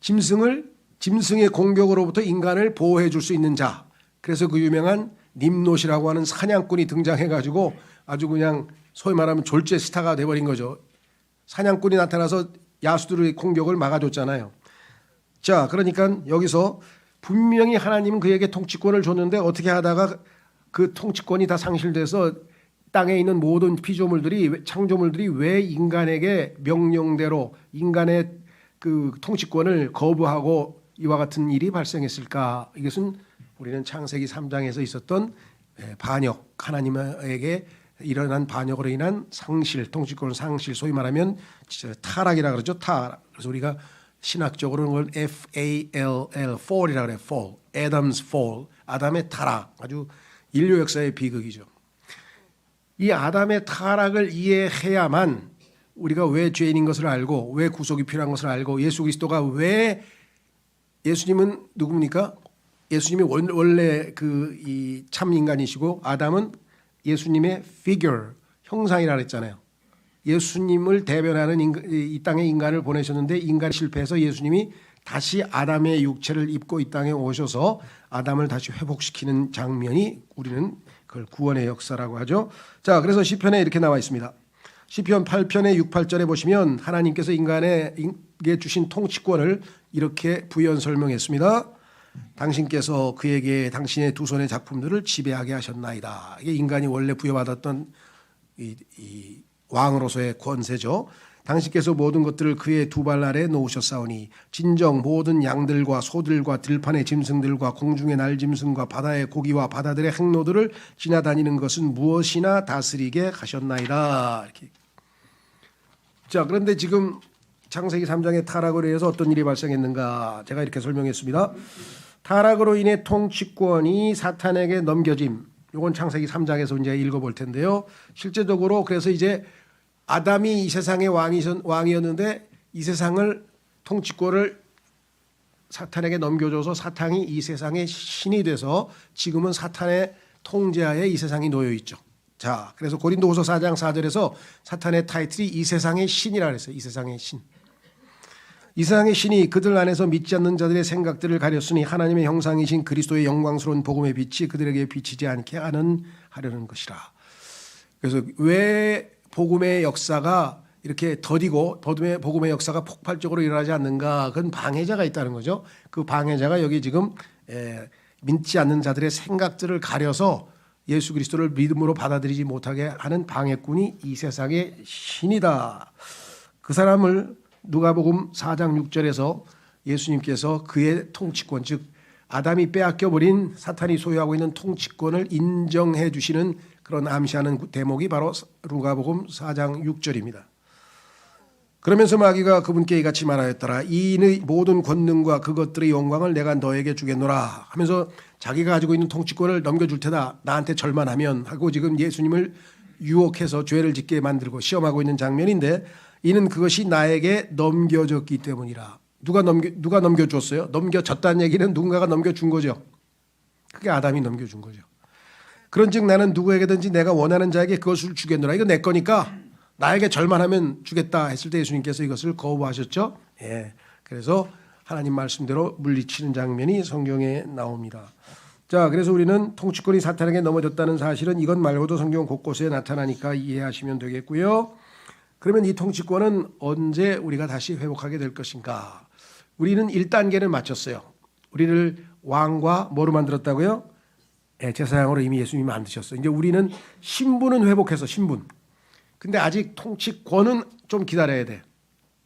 짐승의 공격으로부터 인간을 보호해 줄 수 있는 자. 그래서 그 유명한 님롯이라고 하는 사냥꾼이 등장해가지고 아주 그냥 소위 말하면 졸제 스타가 돼버린 거죠. 사냥꾼이 나타나서 야수들의 공격을 막아줬잖아요. 자, 그러니까 여기서 분명히 하나님은 그에게 통치권을 줬는데 어떻게 하다가 그 통치권이 다 상실돼서 땅에 있는 모든 피조물들이 창조물들이 왜 인간에게 명령대로 인간의 그 통치권을 거부하고 이와 같은 일이 발생했을까? 이것은 우리는 창세기 3장에서 있었던 반역, 하나님에게 일어난 반역으로 인한 상실, 통치권 상실, 소위 말하면 타락이라 그러죠. 타락. 그래서 우리가 신학적으로는 그걸 FALL, fall이라고 그래요. fall, Adam's fall, 아담의 타락. 아주 인류 역사의 비극이죠. 이 아담의 타락을 이해해야만 우리가 왜 죄인인 것을 알고 왜 구속이 필요한 것을 알고 예수 그리스도가 왜 예수님은 누굽니까? 예수님이 원래 그 이 참 인간이시고 아담은 예수님의 figure, 형상이라 그랬잖아요. 예수님을 대변하는 이 땅에 인간을 보내셨는데 인간이 실패해서 예수님이 다시 아담의 육체를 입고 이 땅에 오셔서 아담을 다시 회복시키는 장면이 우리는 그걸 구원의 역사라고 하죠. 자, 그래서 시편에 이렇게 나와 있습니다. 시편 8편의 6, 8절에 보시면 하나님께서 인간에게 주신 통치권을 이렇게 부연 설명했습니다. 당신께서 그에게 당신의 두 손의 작품들을 지배하게 하셨나이다. 이게 인간이 원래 부여받았던 이 왕으로서의 권세죠. 당신께서 모든 것들을 그의 두 발 아래 놓으셨사오니 진정 모든 양들과 소들과 들판의 짐승들과 공중의 날짐승과 바다의 고기와 바다들의 행로들을 지나다니는 것은 무엇이나 다스리게 하셨나이다. 이렇게. 자, 그런데 지금 창세기 3장의 타락으로 인해서 어떤 일이 발생했는가? 제가 이렇게 설명했습니다. 타락으로 인해 통치권이 사탄에게 넘겨짐. 이건 창세기 3장에서 이제 읽어볼 텐데요. 실제적으로 그래서 이제 아담이 이 세상의 왕이었는데 이 세상을 통치권을 사탄에게 넘겨줘서 사탄이 이 세상의 신이 돼서 지금은 사탄의 통제하에 이 세상이 놓여 있죠. 자, 그래서 고린도후서 4장 4절에서 사탄의 타이틀이 이 세상의 신이라 그랬어요. 이 세상의 신. 이 세상의 신이 그들 안에서 믿지 않는 자들의 생각들을 가렸으니 하나님의 형상이신 그리스도의 영광스러운 복음의 빛이 그들에게 비치지 않게 하려는 것이라. 그래서 왜 복음의 역사가 이렇게 더디고 복음의 역사가 폭발적으로 일어나지 않는가? 그건 방해자가 있다는 거죠. 그 방해자가 여기 지금 믿지 않는 자들의 생각들을 가려서 예수 그리스도를 믿음으로 받아들이지 못하게 하는 방해꾼이 이 세상의 신이다. 그 사람을 누가복음 4장 6절에서 예수님께서 그의 통치권, 즉 아담이 빼앗겨버린 사탄이 소유하고 있는 통치권을 인정해 주시는 그런 암시하는 대목이 바로 누가복음 4장 6절입니다. 그러면서 마귀가 그분께 이같이 말하였더라. 이의 모든 권능과 그것들의 영광을 내가 너에게 주겠노라 하면서 자기가 가지고 있는 통치권을 넘겨줄 테다. 나한테 절만하면 하고 지금 예수님을 유혹해서 죄를 짓게 만들고 시험하고 있는 장면인데 이는 그것이 나에게 넘겨졌기 때문이라. 누가 넘겨줬어요? 넘겨졌다는 얘기는 누군가가 넘겨준 거죠. 그게 아담이 넘겨준 거죠. 그런즉 나는 누구에게든지 내가 원하는 자에게 그것을 주겠노라. 이거 내 거니까 나에게 절만하면 주겠다 했을 때 예수님께서 이것을 거부하셨죠. 예. 그래서 하나님 말씀대로 물리치는 장면이 성경에 나옵니다. 자, 그래서 우리는 통치권이 사탄에게 넘어졌다는 사실은 이것 말고도 성경 곳곳에 나타나니까 이해하시면 되겠고요. 그러면 이 통치권은 언제 우리가 다시 회복하게 될 것인가? 우리는 1단계를 마쳤어요. 우리를 왕과 뭐로 만들었다고요? 예, 제사장으로 이미 예수님이 만드셨어요. 이제 우리는 신분은 회복해서 신분. 근데 아직 통치권은 좀 기다려야 돼.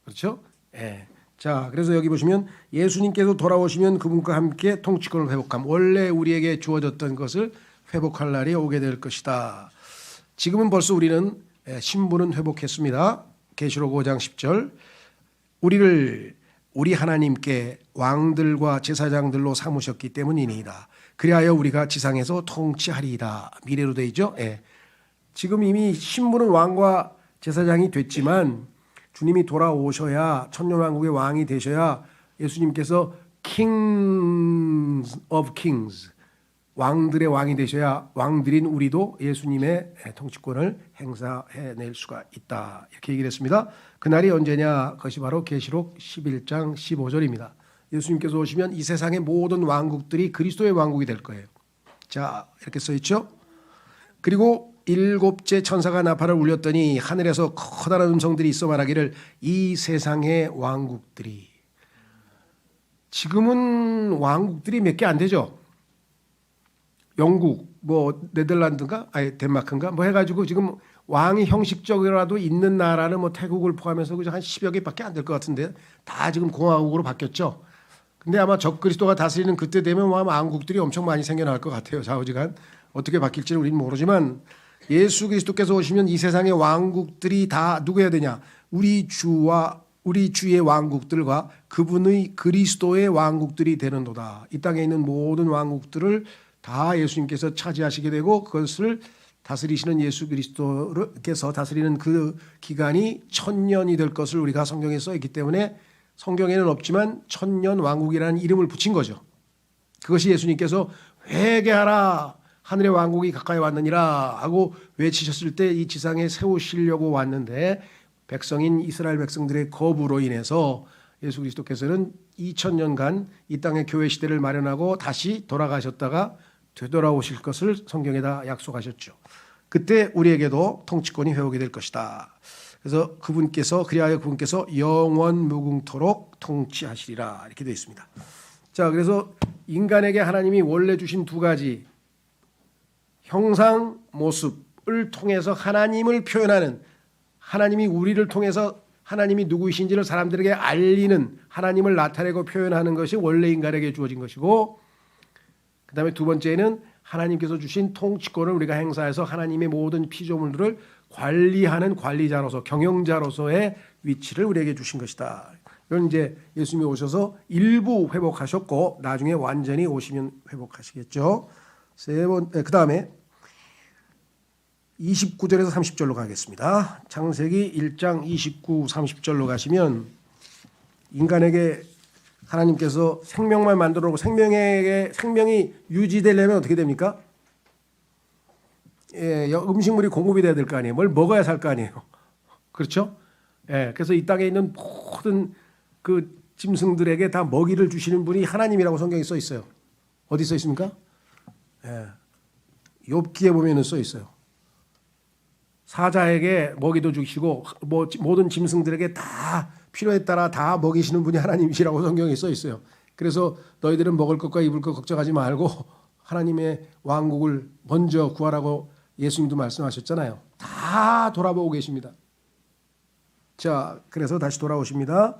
그렇죠? 예. 자, 그래서 여기 보시면 예수님께서 돌아오시면 그분과 함께 통치권을 회복함. 원래 우리에게 주어졌던 것을 회복할 날이 오게 될 것이다. 지금은 벌써 우리는 신분은 회복했습니다. 계시록 5장 10절. 우리를 우리 하나님께 왕들과 제사장들로 삼으셨기 때문이니이다. 그리하여 우리가 지상에서 통치하리이다. 미래로 되어 있죠. 예. 지금 이미 신분은 왕과 제사장이 됐지만 주님이 돌아오셔야 천년왕국의 왕이 되셔야 예수님께서 King of Kings, 왕들의 왕이 되셔야 왕들인 우리도 예수님의 통치권을 행사해낼 수가 있다. 이렇게 얘기를 했습니다. 그날이 언제냐? 그것이 바로 계시록 11장 15절입니다. 예수님께서 오시면 이 세상의 모든 왕국들이 그리스도의 왕국이 될 거예요. 자, 이렇게 써 있죠. 그리고 일곱째 천사가 나팔을 울렸더니 하늘에서 커다란 음성들이 있어 말하기를 이 세상의 왕국들이, 지금은 왕국들이 몇 개 안 되죠. 영국, 뭐 네덜란드인가, 아니 덴마크인가, 뭐 해가지고 지금 왕이 형식적이라도 있는 나라는 뭐 태국을 포함해서 그저 한 10여 개밖에 안 될 것 같은데 다 지금 공화국으로 바뀌었죠. 근데 아마 적그리스도가 다스리는 그때 되면 왕국들이 엄청 많이 생겨날 것 같아요. 좌우지간 어떻게 바뀔지는 우리는 모르지만 예수 그리스도께서 오시면 이 세상의 왕국들이 다 누구여야 되냐? 우리 주와 우리 주의 왕국들과 그분의 그리스도의 왕국들이 되는도다. 이 땅에 있는 모든 왕국들을 다 예수님께서 차지하시게 되고 그것을 다스리시는 예수 그리스도께서 다스리는 그 기간이 1000년이 될 것을 우리가 성경에 써 있기 때문에 성경에는 없지만 1000년 왕국이라는 이름을 붙인 거죠. 그것이 예수님께서 회개하라, 하늘의 왕국이 가까이 왔느니라 하고 외치셨을 때 이 지상에 세우시려고 왔는데 백성인 이스라엘 백성들의 거부로 인해서 예수 그리스도께서는 2000년간 이 땅의 교회 시대를 마련하고 다시 돌아가셨다가 되돌아오실 것을 성경에다 약속하셨죠. 그때 우리에게도 통치권이 회복이 될 것이다. 그래서 그리하여 그분께서 영원 무궁토록 통치하시리라 이렇게 되어 있습니다. 자, 그래서 인간에게 하나님이 원래 주신 두 가지 형상 모습을 통해서 하나님을 표현하는, 하나님이 우리를 통해서 하나님이 누구이신지를 사람들에게 알리는, 하나님을 나타내고 표현하는 것이 원래 인간에게 주어진 것이고, 그 다음에 두 번째는 하나님께서 주신 통치권을 우리가 행사해서 하나님의 모든 피조물들을 관리하는 관리자로서, 경영자로서의 위치를 우리에게 주신 것이다. 이건 이제 예수님이 오셔서 일부 회복하셨고 나중에 완전히 오시면 회복하시겠죠. 그 다음에 29절에서 30절로 가겠습니다. 창세기 1장 29, 30절로 가시면 인간에게 하나님께서 생명만 만들어 놓고 생명이 유지되려면 어떻게 됩니까? 예, 음식물이 공급이 돼야 될 거 아니에요. 뭘 먹어야 살 거 아니에요. 그렇죠? 예, 그래서 이 땅에 있는 모든 그 짐승들에게 다 먹이를 주시는 분이 하나님이라고 성경에 써 있어요. 어디 써 있습니까? 예, 욥기에 보면은 써 있어요. 사자에게 먹이도 주시고 모든 짐승들에게 다 필요에 따라 다 먹이시는 분이 하나님이시라고 성경에 써 있어요. 그래서 너희들은 먹을 것과 입을 것 걱정하지 말고 하나님의 왕국을 먼저 구하라고 예수님도 말씀하셨잖아요. 다 돌아보고 계십니다. 자, 그래서 다시 돌아오십니다.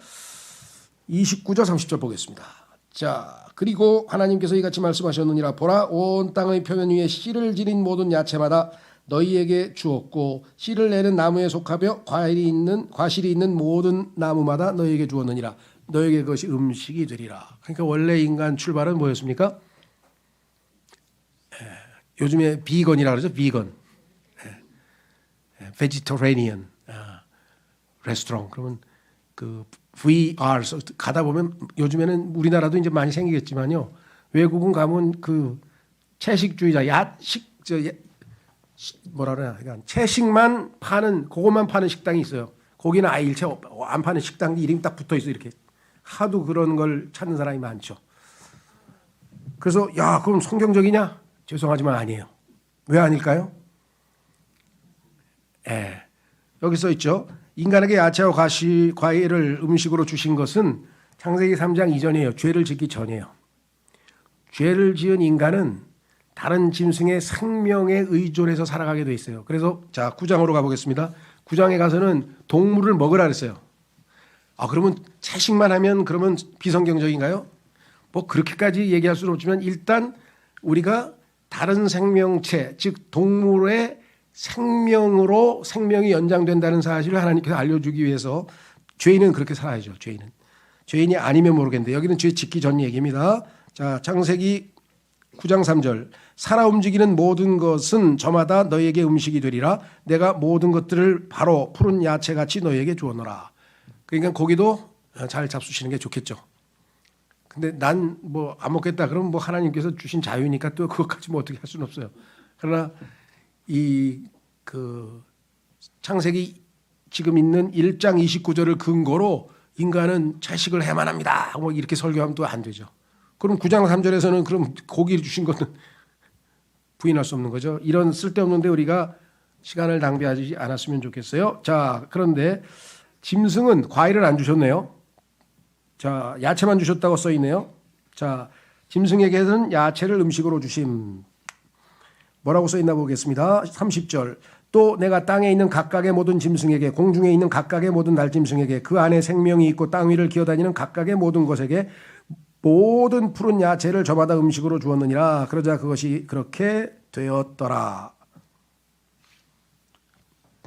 29절 30절 보겠습니다. 자, 그리고 하나님께서 이같이 말씀하셨느니라. 보라, 온 땅의 표면 위에 씨를 지닌 모든 야채마다 너희에게 주었고 씨를 내는 나무에 속하며 과실이 있는 모든 나무마다 너희에게 주었느니라. 너희에게 그것이 음식이 되리라. 그러니까 원래 인간 출발은 뭐였습니까? 요즘에 비건이라 그러죠. 비건, vegetarian 레스토랑. 그러면 그 VR 가다 보면 요즘에는 우리나라도 이제 많이 생기겠지만요. 외국은 가면 그 채식주의자, 뭐라 그러나 그러니까 채식만 파는 그것만 파는 식당이 있어요. 고기는 아예 일체 안 파는 식당 이름이 딱 붙어 있어 이렇게. 하도 그런 걸 찾는 사람이 많죠. 그래서 야 그럼 성경적이냐? 죄송하지만 아니에요. 왜 아닐까요? 여기 써 있죠. 인간에게 야채와 과일을 음식으로 주신 것은 창세기 3장 이전이에요. 죄를 짓기 전이에요. 죄를 지은 인간은 다른 짐승의 생명에 의존해서 살아가게 돼 있어요. 그래서 자 9장으로 가보겠습니다. 9장에 가서는 동물을 먹으라 그랬어요. 그러면 채식만 하면 그러면 비성경적인가요? 뭐 그렇게까지 얘기할 수는 없지만 일단 우리가 다른 생명체 즉 동물의 생명으로 생명이 연장된다는 사실을 하나님께서 알려주기 위해서 죄인은 그렇게 살아야죠. 죄인이 아니면 모르겠는데 여기는 죄 짓기 전 얘기입니다. 자 창세기 9장 3절 살아 움직이는 모든 것은 저마다 너에게 음식이 되리라. 내가 모든 것들을 바로 푸른 야채같이 너에게 주었노라. 그러니까 고기도 잘 잡수시는 게 좋겠죠. 근데 난 뭐 안 먹겠다 그러면 뭐 하나님께서 주신 자유니까 또 그것까지 뭐 어떻게 할 수는 없어요. 그러나 창세기 지금 있는 1장 29절을 근거로 인간은 채식을 해만 합니다. 뭐 이렇게 설교하면 또 안 되죠. 그럼 9장 3절에서는 그럼 고기를 주신 것은 부인할 수 없는 거죠. 이런 쓸데없는데 우리가 시간을 낭비하지 않았으면 좋겠어요. 자, 그런데 짐승은 과일을 안 주셨네요. 자, 야채만 주셨다고 써 있네요. 자, 짐승에게는 야채를 음식으로 주심. 뭐라고 써 있나 보겠습니다. 30절. 또 내가 땅에 있는 각각의 모든 짐승에게 공중에 있는 각각의 모든 날짐승에게 그 안에 생명이 있고 땅 위를 기어다니는 각각의 모든 것에게 모든 푸른 야채를 저마다 음식으로 주었느니라. 그러자 그것이 그렇게 되었더라.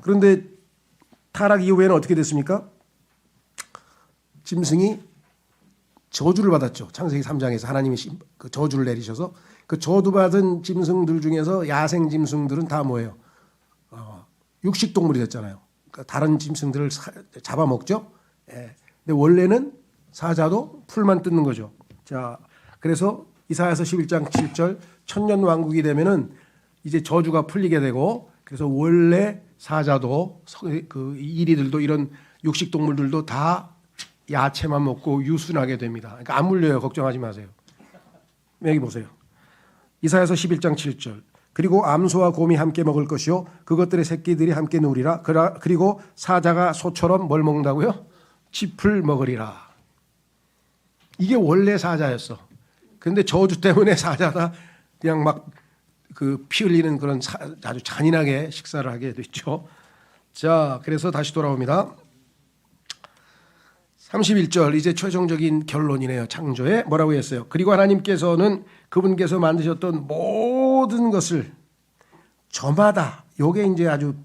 그런데 타락 이후에는 어떻게 됐습니까? 짐승이 저주를 받았죠. 창세기 3장에서 하나님이 그 저주를 내리셔서 그 저주받은 짐승들 중에서 야생 짐승들은 다 뭐예요? 육식동물이 됐잖아요. 그러니까 다른 짐승들을 잡아먹죠. 근데 원래는 사자도 풀만 뜯는 거죠. 자, 그래서 이사야서 11장 7절 천년 왕국이 되면은 이제 저주가 풀리게 되고 그래서 원래 사자도 그 이리들도 이런 육식동물들도 다 야채만 먹고 유순하게 됩니다. 그러니까 안 물려요. 걱정하지 마세요. 여기 보세요. 이사야서 11장 7절. 그리고 암소와 곰이 함께 먹을 것이요 그것들의 새끼들이 함께 누우리라. 그리고 사자가 소처럼 뭘 먹는다고요? 짚을 먹으리라. 이게 원래 사자였어. 그런데 저주 때문에 사자가 그냥 막 그 피 흘리는 그런 아주 잔인하게 식사를 하게 됐죠. 자, 그래서 다시 돌아옵니다. 31절 이제 최종적인 결론이네요. 창조에 뭐라고 했어요? 그리고 하나님께서는 그분께서 만드셨던 모든 것을 저마다 요게 이제 아주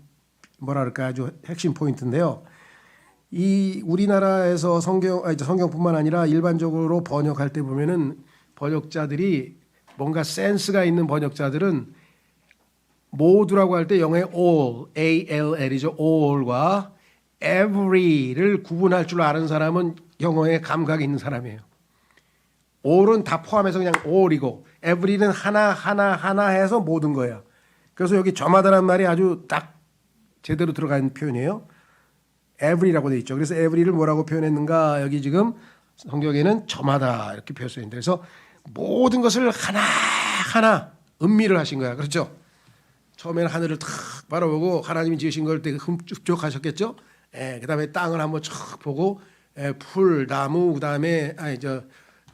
뭐랄까 아주 핵심 포인트인데요. 이 우리나라에서 성경뿐만 아니라 일반적으로 번역할 때 보면은 번역자들이 뭔가 센스가 있는 번역자들은 모두라고 할 때 영어의 all, A-L-L이죠. all과 every를 구분할 줄 아는 사람은 영어에 감각이 있는 사람이에요. all은 다 포함해서 그냥 all이고 every는 하나 해서 모든 거예요. 그래서 여기 저마다란 말이 아주 딱 제대로 들어가 있는 표현이에요. every라고 되어 있죠. 그래서 every를 뭐라고 표현했는가? 여기 지금 성경에는 저마다 이렇게 표현되어 있는데 그래서 모든 것을 하나하나 음미를 하신 거야. 그렇죠? 처음에는 하늘을 탁 바라보고 하나님이 지으신 걸 되게 흡족하셨겠죠? 그다음에 땅을 한번 쫙 보고 풀, 나무, 그다음에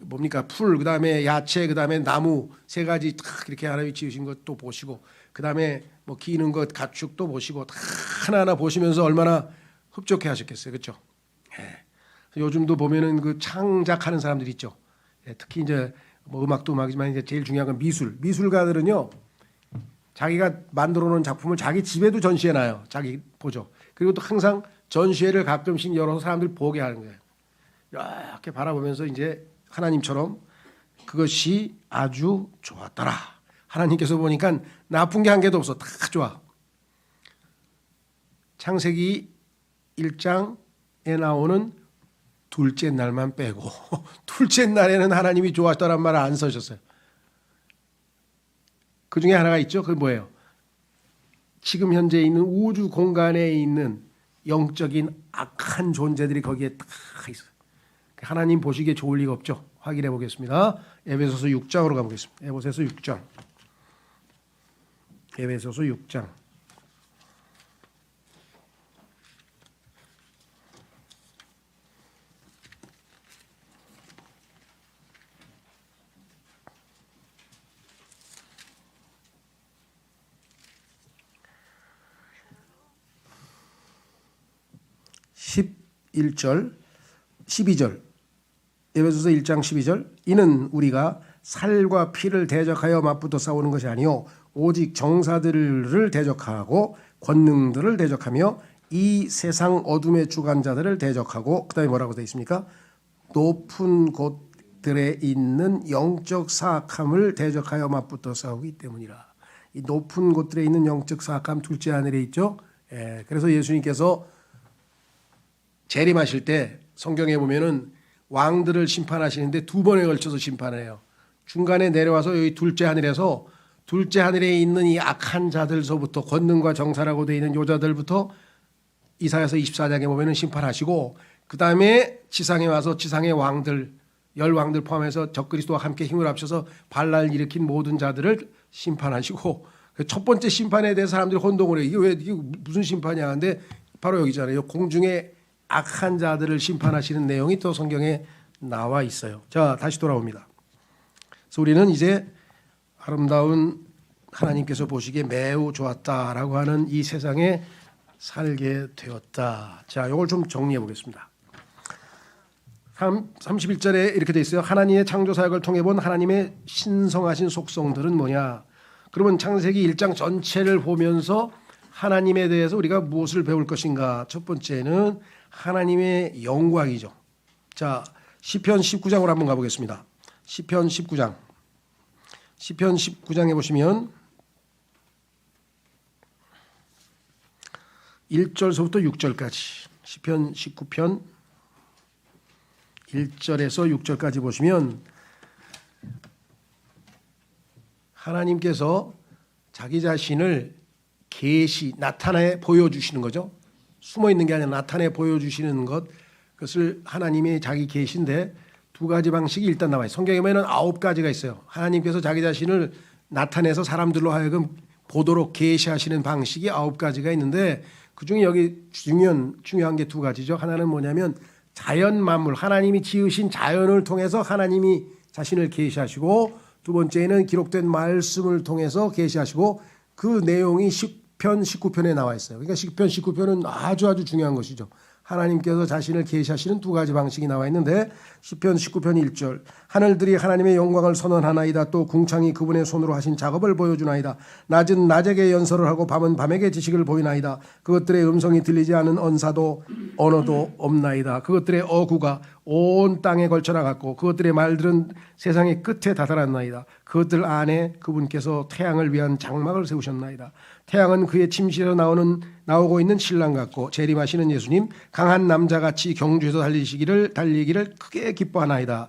뭡니까? 풀, 그다음에 야채, 그다음에 나무 세 가지 탁 이렇게 하나님이 지으신 것도 보시고 그다음에 뭐 기는 것 가축도 보시고 다 하나하나 보시면서 얼마나 흡족해 하셨겠어요. 그렇죠? 요즘도 보면은 그 창작하는 사람들 있죠. 특히 이제 뭐 음악도 음악이지만 이제 제일 중요한 건 미술가들은요. 자기가 만들어 놓은 작품을 자기 집에도 전시해 놔요. 자기 보죠. 그리고 또 항상 전시회를 가끔씩 열어서 사람들 보게 하는 거예요. 이렇게 바라보면서 이제 하나님처럼 그것이 아주 좋았더라. 하나님께서 보니까 나쁜 게 한 개도 없어. 다 좋아. 창세기 1장에 나오는 둘째 날만 빼고 둘째 날에는 하나님이 좋았다란 말을 안 써셨어요. 그 중에 하나가 있죠. 그게 뭐예요? 지금 현재 있는 우주 공간에 있는 영적인 악한 존재들이 거기에 다 있어요. 하나님 보시기에 좋을 리가 없죠. 확인해 보겠습니다. 에베소서 6장으로 가보겠습니다. 에베소서 6장. 에베소서 6장. 11절, 12절. 에베소서 1장 12절. 이는 우리가 살과 피를 대적하여 맞붙어 싸우는 것이 아니요 오직 정사들을 대적하고 권능들을 대적하며 이 세상 어둠의 주관자들을 대적하고 그다음에 뭐라고 되어 있습니까? 높은 곳들에 있는 영적 사악함을 대적하여 맞붙어 싸우기 때문이라. 이 높은 곳들에 있는 영적 사악함 둘째 하늘에 있죠. 그래서 예수님께서 재림하실 때 성경에 보면은 왕들을 심판하시는데 두 번에 걸쳐서 심판을 해요. 중간에 내려와서 여기 둘째 하늘에서 둘째 하늘에 있는 이 악한 자들서부터 권능과 정사라고 되어 있는 요자들부터 이사야서 24장에 보면은 심판하시고 그 다음에 지상에 와서 지상의 왕들 열 왕들 포함해서 적그리스도와 함께 힘을 합쳐서 반란을 일으킨 모든 자들을 심판하시고 첫 번째 심판에 대해 사람들이 혼동을 해요. 이게 무슨 심판이야? 근데 바로 여기잖아요. 공중에 악한 자들을 심판하시는 내용이 또 성경에 나와 있어요. 자, 다시 돌아옵니다. 그래서 우리는 이제 아름다운 하나님께서 보시기에 매우 좋았다라고 하는 이 세상에 살게 되었다. 자, 이걸 좀 정리해 보겠습니다. 31절에 이렇게 돼 있어요. 하나님의 창조 사역을 통해 본 하나님의 신성하신 속성들은 뭐냐? 그러면 창세기 1장 전체를 보면서 하나님에 대해서 우리가 무엇을 배울 것인가? 첫 번째는 하나님의 영광이죠. 자, 시편 19장으로 한번 가보겠습니다. 시편 19장. 시편 19장에 보시면 1절서부터 6절까지 시편 19편 1절에서 6절까지 보시면 하나님께서 자기 자신을 나타내 보여주시는 거죠. 숨어 있는 게 아니라 나타내 보여주시는 것, 그것을 하나님의 자기 계시인데 두 가지 방식이 일단 나와요. 성경에 보면 9가지가 있어요. 하나님께서 자기 자신을 나타내서 사람들로 하여금 보도록 계시하시는 방식이 9가지가 있는데 그중에 여기 중요한 게 두 가지죠. 하나는 뭐냐면 자연 만물, 하나님이 지으신 자연을 통해서 하나님이 자신을 계시하시고, 두 번째는 기록된 말씀을 통해서 계시하시고, 그 내용이 시편 19편에 나와 있어요. 그러니까 시편 19편은 아주 중요한 것이죠. 하나님께서 자신을 계시하시는 두 가지 방식이 나와 있는데 시편 19편 1절 하늘들이 하나님의 영광을 선언하나이다. 또 궁창이 그분의 손으로 하신 작업을 보여주나이다. 낮은 낮에게 연설을 하고 밤은 밤에게 지식을 보이나이다. 그것들의 음성이 들리지 않은 언사도 언어도 없나이다. 그것들의 어구가 온 땅에 걸쳐나갔고 그것들의 말들은 세상의 끝에 다다랐나이다. 그것들 안에 그분께서 태양을 위한 장막을 세우셨나이다. 태양은 그의 침실에서 나오고 있는 신랑 같고 재림하시는 예수님 강한 남자같이 경주에서 달리기를 크게 기뻐하나이다.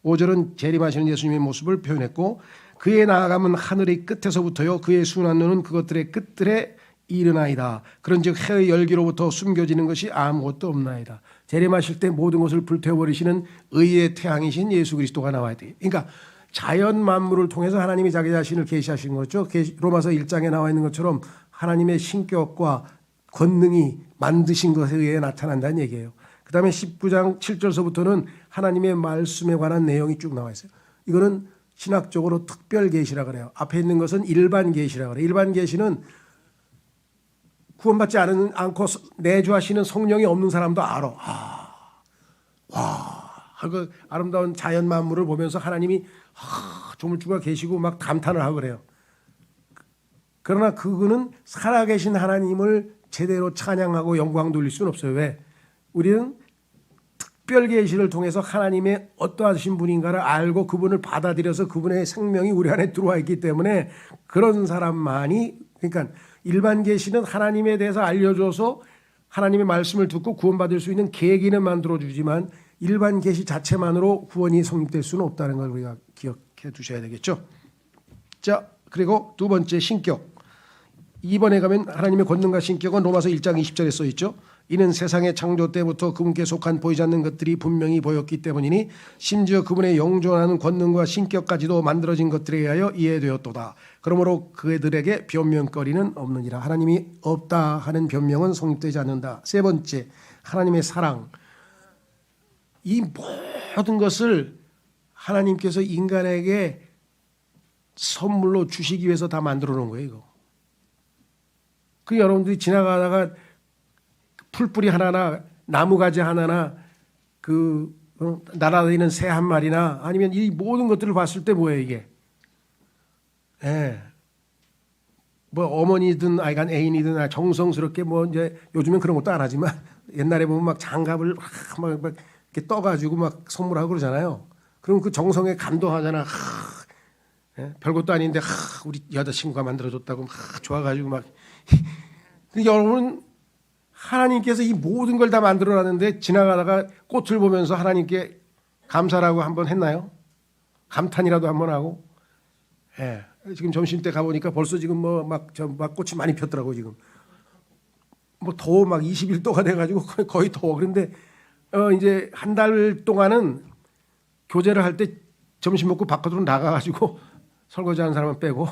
5절은 재림하시는 예수님의 모습을 표현했고 그의 나아감은 하늘의 끝에서부터요 그의 순한 눈은 그것들의 끝들에 이르나이다. 그런즉 해의 열기로부터 숨겨지는 것이 아무것도 없나이다. 재림하실 때 모든 것을 불태워버리시는 의의 태양이신 예수 그리스도가 나와야 돼. 그러니까 자연 만물을 통해서 하나님이 자기 자신을 계시하신 거죠. 로마서 1장에 나와 있는 것처럼 하나님의 신격과 권능이 만드신 것에 의해 나타난다는 얘기예요. 그 다음에 19장 7절서부터는 하나님의 말씀에 관한 내용이 쭉 나와 있어요. 이거는 신학적으로 특별 계시라 그래요. 앞에 있는 것은 일반 계시라 그래요. 일반 계시는 구원받지 않고 내주하시는 성령이 없는 사람도 알아. 하고 아름다운 자연 만물을 보면서 하나님이 조물주가 계시고 막 감탄을 하고 그래요. 그러나 그거는 살아계신 하나님을 제대로 찬양하고 영광 돌릴 수는 없어요. 왜? 우리는 특별 계시를 통해서 하나님의 어떠하신 분인가를 알고 그분을 받아들여서 그분의 생명이 우리 안에 들어와 있기 때문에 그런 사람만이, 그러니까 일반 계시는 하나님에 대해서 알려줘서 하나님의 말씀을 듣고 구원받을 수 있는 계기는 만들어주지만 일반 계시 자체만으로 구원이 성립될 수는 없다는 걸 우리가 기억해 두셔야 되겠죠. 자, 그리고 두 번째 신격. 2번에 가면 하나님의 권능과 신격은 로마서 1장 20절에 써 있죠. 이는 세상의 창조 때부터 그분께 속한 보이지 않는 것들이 분명히 보였기 때문이니 심지어 그분의 영존하는 권능과 신격까지도 만들어진 것들에 의하여 이해되었도다. 그러므로 그들에게 변명거리는 없느니라. 하나님이 없다 하는 변명은 성립되지 않는다. 세 번째, 하나님의 사랑. 이 모든 것을 하나님께서 인간에게 선물로 주시기 위해서 다 만들어 놓은 거예요. 이거. 그 여러분들이 지나가다가 풀뿌리 하나나 나무가지 하나나 날아다니는 새 한 마리나 아니면 이 모든 것들을 봤을 때 뭐예요 이게? 예. 뭐 어머니든 아이간 애인이든 정성스럽게 뭐 이제 요즘엔 그런 것도 안 하지만 옛날에 보면 막 장갑을 막 이렇게 떠가지고 막 선물하고 그러잖아요. 그럼 그 정성에 감동하잖아. 예? 별것도 아닌데 우리 여자친구가 만들어줬다고 막 좋아가지고 막. 여러분 하나님께서 이 모든 걸 다 만들어놨는데 지나가다가 꽃을 보면서 하나님께 감사라고 한번 했나요? 감탄이라도 한번 하고. 예. 지금 점심 때 가보니까 벌써 지금 막 꽃이 많이 폈더라고 지금. 뭐 더워 막 21도가 돼가지고 거의 더워. 그런데 이제 한 달 동안은 교제를 할 때 점심 먹고 바깥으로 나가가지고 설거지하는 사람은 빼고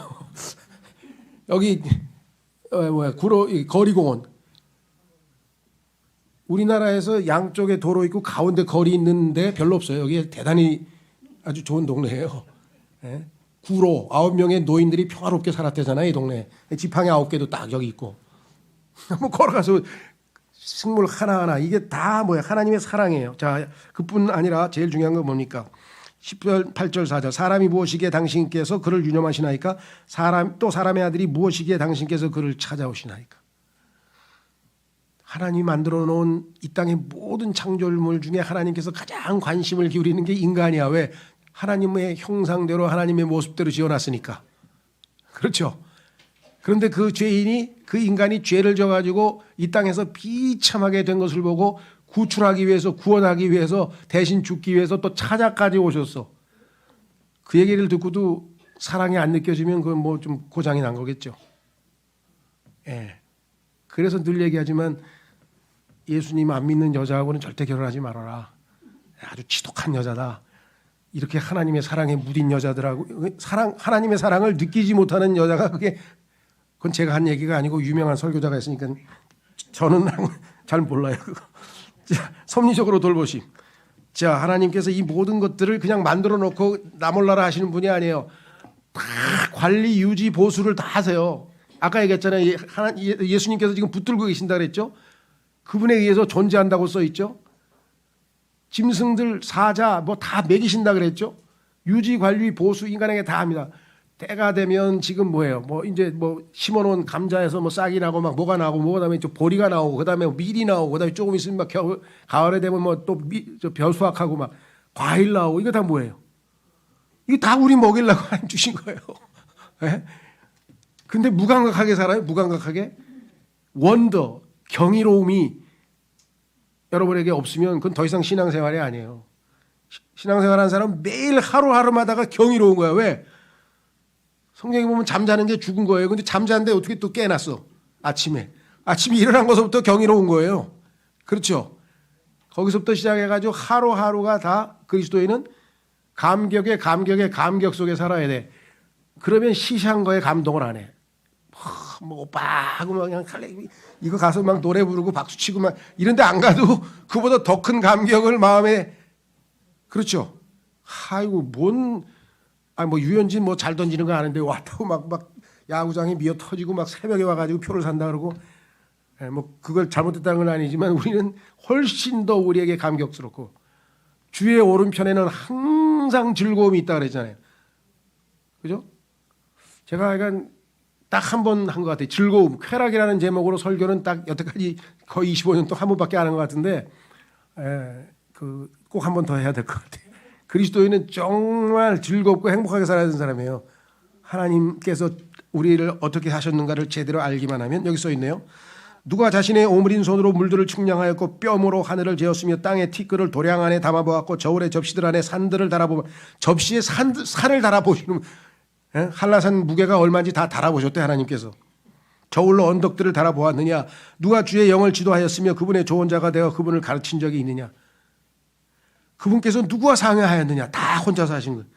여기 거리공원. 우리나라에서 양쪽에 도로 있고 가운데 거리 있는데 별로 없어요. 여기 대단히 아주 좋은 동네예요. 예? 구로 9명의 노인들이 평화롭게 살았대잖아요. 이 동네. 지팡이 9개도 딱 여기 있고. 한번 걸어가서 식물 하나하나 이게 다 뭐야? 하나님의 사랑이에요. 자, 그뿐 아니라 제일 중요한 건 뭡니까? 10절 8절 4절 사람이 무엇이기에 당신께서 그를 유념하시나이까? 또 사람의 아들이 무엇이기에 당신께서 그를 찾아오시나이까? 하나님이 만들어 놓은 이 땅의 모든 창조물 중에 하나님께서 가장 관심을 기울이는 게 인간이야. 왜? 하나님의 형상대로 하나님의 모습대로 지어놨으니까. 그렇죠. 그런데 그 죄인이 그 인간이 죄를 져가지고 이 땅에서 비참하게 된 것을 보고 구출하기 위해서 구원하기 위해서 대신 죽기 위해서 또 찾아까지 오셨어. 그 얘기를 듣고도 사랑이 안 느껴지면 그건 뭐 좀 고장이 난 거겠죠. 예. 그래서 늘 얘기하지만 예수님 안 믿는 여자하고는 절대 결혼하지 말아라. 아주 지독한 여자다. 이렇게 하나님의 사랑에 무딘 여자들하고 하나님의 사랑을 느끼지 못하는 여자가 그건 제가 한 얘기가 아니고 유명한 설교자가 있으니까 저는 잘 몰라요. 자, 섭리적으로 돌보심. 자, 하나님께서 이 모든 것들을 그냥 만들어 놓고 나 몰라라 하시는 분이 아니에요. 다 관리, 유지, 보수를 다 하세요. 아까 얘기했잖아요. 예수님께서 지금 붙들고 계신다 그랬죠. 그분에 의해서 존재한다고 써 있죠. 짐승들, 사자 뭐 다 먹이신다 그랬죠. 유지, 관리, 보수 인간에게 다 합니다. 때가 되면 지금 뭐예요? 뭐 이제 뭐 심어놓은 감자에서 뭐 싹이 나고 막 뭐가 나고 뭐 그다음에 좀 보리가 나오고 그다음에 밀이 나오고 그다음에 조금 있으면 막 가을에 되면 뭐 또 벼수확하고 막 과일 나오고 이거 다 뭐예요? 이거 다 우리 먹이려고 주신 거예요. 네? 근데 무감각하게 살아요. 무감각하게 원더 경이로움이 여러분에게 없으면 그건 더 이상 신앙생활이 아니에요. 신앙생활하는 사람은 매일 하루하루마다가 경이로운 거야. 왜? 성경에 보면 잠자는 게 죽은 거예요. 근데 잠자는데 어떻게 또 깨났어? 아침에 일어난 것부터 경이로운 거예요. 그렇죠? 거기서부터 시작해가지고 하루하루가 다 그리스도인은 감격의 감격 속에 살아야 돼. 그러면 시시한 거에 감동을 안 해. 뭐 오빠 하고 막 그냥 이거 가서 막 노래 부르고 박수 치고 막 이런데 안 가도 그보다 더 큰 감격을 마음에. 그렇죠? 아이고 뭐 유현진 뭐 잘 던지는 거 아는데 왔다고 막 야구장에 미어 터지고 막 새벽에 와가지고 표를 산다 그러고 뭐 그걸 잘못했다는 건 아니지만 우리는 훨씬 더 우리에게 감격스럽고 주의 오른편에는 항상 즐거움이 있다 그랬잖아요. 그죠? 제가 약간 딱 한 번 한 것 같아요. 즐거움, 쾌락이라는 제목으로 설교는 딱 여태까지 거의 25년 동안 한 번밖에 안 한 것 같은데 꼭 한 번 더 해야 될 것 같아요. 그리스도인은 정말 즐겁고 행복하게 살아야 되는 사람이에요. 하나님께서 우리를 어떻게 하셨는가를 제대로 알기만 하면 여기 써 있네요. 누가 자신의 오므린 손으로 물들을 측량하였고 뼘으로 하늘을 재었으며 땅의 티끌을 도량 안에 담아보았고 저울의 접시들 안에 산들을 달아보면 접시에 산을 달아보시는 예? 한라산 무게가 얼마인지 다 달아보셨대 하나님께서. 저울로 언덕들을 달아보았느냐. 누가 주의 영을 지도하였으며 그분의 조언자가 되어 그분을 가르친 적이 있느냐. 그분께서 누구와 상의하였느냐. 다 혼자서 하신 거예요.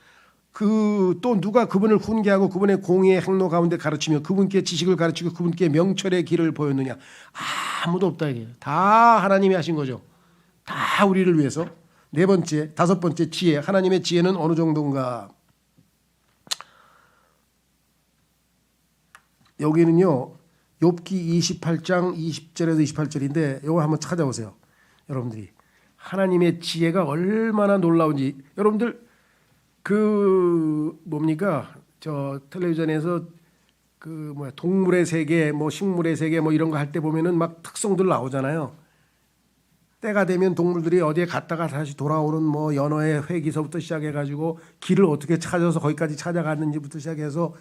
또 누가 그분을 훈계하고 그분의 공의의 행로 가운데 가르치며 그분께 지식을 가르치고 그분께 명철의 길을 보였느냐. 아무도 없다 이게. 다 하나님이 하신 거죠. 다 우리를 위해서. 네 번째, 다섯 번째 지혜. 하나님의 지혜는 어느 정도인가. 여기는요. 욥기 28장 20절에서 28절인데 이거 한번 찾아보세요. 여러분들이. 하나님의 지혜가 얼마나 놀라운지. 여러분들 뭡니까? 저 텔레비전에서 동물의 세계, 식물의 세계 이런 거 할 때 보면은 막 특성들 나오잖아요. 때가 되면 동물들이 어디에 갔다가 다시 돌아오는 연어의 회기서부터 시작해가지고 길을 어떻게 찾아서 거기까지 찾아갔는지부터 시작해서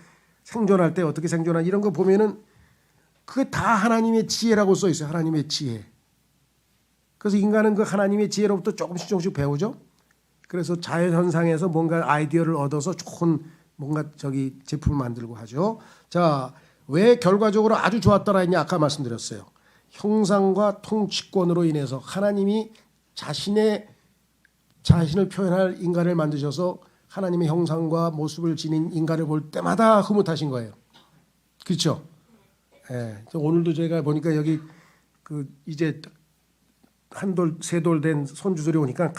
생존할 때 어떻게 생존하는지 이런 거 보면은 그게 다 하나님의 지혜라고 써 있어요. 하나님의 지혜. 그래서 인간은 그 하나님의 지혜로부터 조금씩 배우죠. 그래서 자연현상에서 뭔가 아이디어를 얻어서 좋은 뭔가 제품을 만들고 하죠. 자, 왜 결과적으로 아주 좋았더라 했냐 아까 말씀드렸어요. 형상과 통치권으로 인해서 하나님이 자신을 표현할 인간을 만드셔서 하나님의 형상과 모습을 지닌 인간을 볼 때마다 흐뭇하신 거예요. 그렇죠? 예. 오늘도 제가 보니까 여기 이제 세 돌 된 손주들이 오니까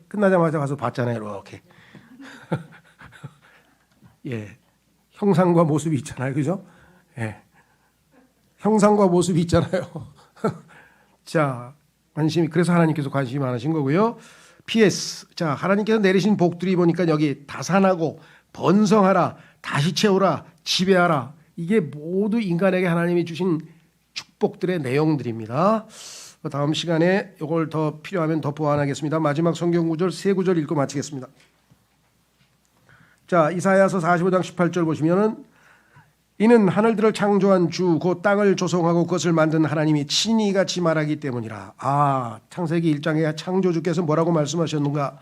끝나자마자 가서 봤잖아요. 이렇게. 예. 형상과 모습이 있잖아요. 그죠? 예. 형상과 모습이 있잖아요. 자, 그래서 하나님께서 관심이 많으신 거고요. PS. 자, 하나님께서 내리신 복들이 보니까 여기 다산하고 번성하라, 다시 채우라, 지배하라. 이게 모두 인간에게 하나님이 주신 축복들의 내용들입니다. 다음 시간에 이걸 더 필요하면 더 보완하겠습니다. 마지막 성경 구절 세 구절 읽고 마치겠습니다. 자, 이사야서 45장 18절 보시면은 이는 하늘들을 창조한 주 곧 땅을 조성하고 그것을 만든 하나님이 친히 이같이 말하기 때문이라. 창세기 1장에 창조주께서 뭐라고 말씀하셨는가?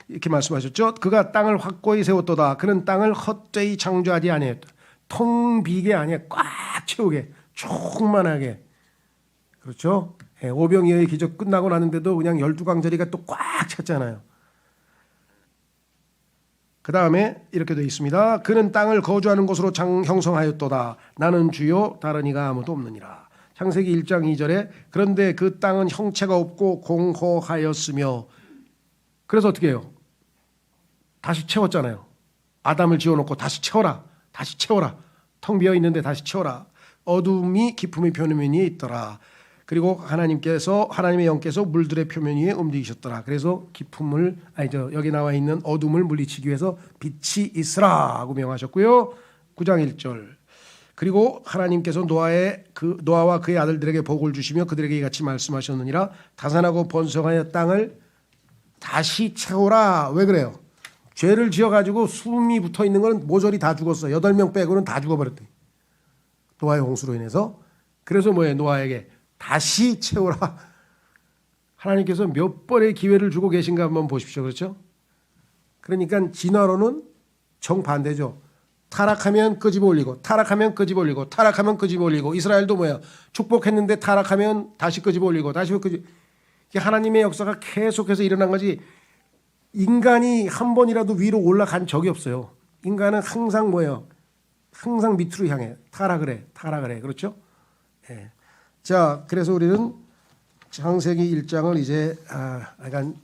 이렇게 말씀하셨죠. 그가 땅을 확고히 세웠도다. 그는 땅을 헛되이 창조하지 아니했다. 텅 비게 아니야. 꽉 채우게. 충만하게. 그렇죠? 오병이어의 기적 끝나고 나는데도 그냥 12광짜리가 또 꽉 찼잖아요. 그 다음에 이렇게 되어 있습니다. 그는 땅을 거주하는 곳으로 형성하였도다. 나는 주요 다른 이가 아무도 없느니라. 창세기 1장 2절에 그런데 그 땅은 형체가 없고 공허하였으며 그래서 어떻게 해요? 다시 채웠잖아요. 아담을 지어놓고 다시 채워라. 다시 채워라. 텅 비어있는데 다시 채워라. 어둠이 깊음의 표면 위에 있더라. 그리고 하나님의 영께서 물들의 표면 위에 움직이셨더라. 그래서 여기 나와 있는 어둠을 물리치기 위해서 빛이 있으라 하고 명하셨고요. 9장 1절. 그리고 하나님께서 노아와 그의 아들들에게 복을 주시며 그들에게 이같이 말씀하셨느니라. 다산하고 번성하여 땅을 다시 채우라. 왜 그래요? 죄를 지어가지고 숨이 붙어있는 건 모조리 다 죽었어. 8명 빼고는 다 죽어버렸대. 노아의 홍수로 인해서. 그래서 뭐예요? 노아에게 다시 채우라. 하나님께서 몇 번의 기회를 주고 계신가 한번 보십시오. 그렇죠? 그러니까 진화론은 정반대죠. 타락하면 끄집어 올리고 타락하면 끄집어 올리고 타락하면 끄집어 올리고. 이스라엘도 뭐야? 축복했는데 타락하면 다시 끄집어 올리고 다시 끄집어. 하나님의 역사가 계속해서 일어난 거지. 인간이 한 번이라도 위로 올라간 적이 없어요. 인간은 항상 뭐예요? 항상 밑으로 향해. 타락을 해. 그렇죠? 예. 자, 그래서 우리는 창세기 1장을 이제 약간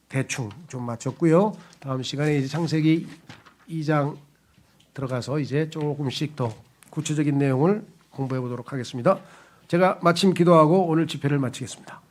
대충 좀 마쳤고요. 다음 시간에 이제 창세기 2장 들어가서 이제 조금씩 더 구체적인 내용을 공부해 보도록 하겠습니다. 제가 마침 기도하고 오늘 집회를 마치겠습니다.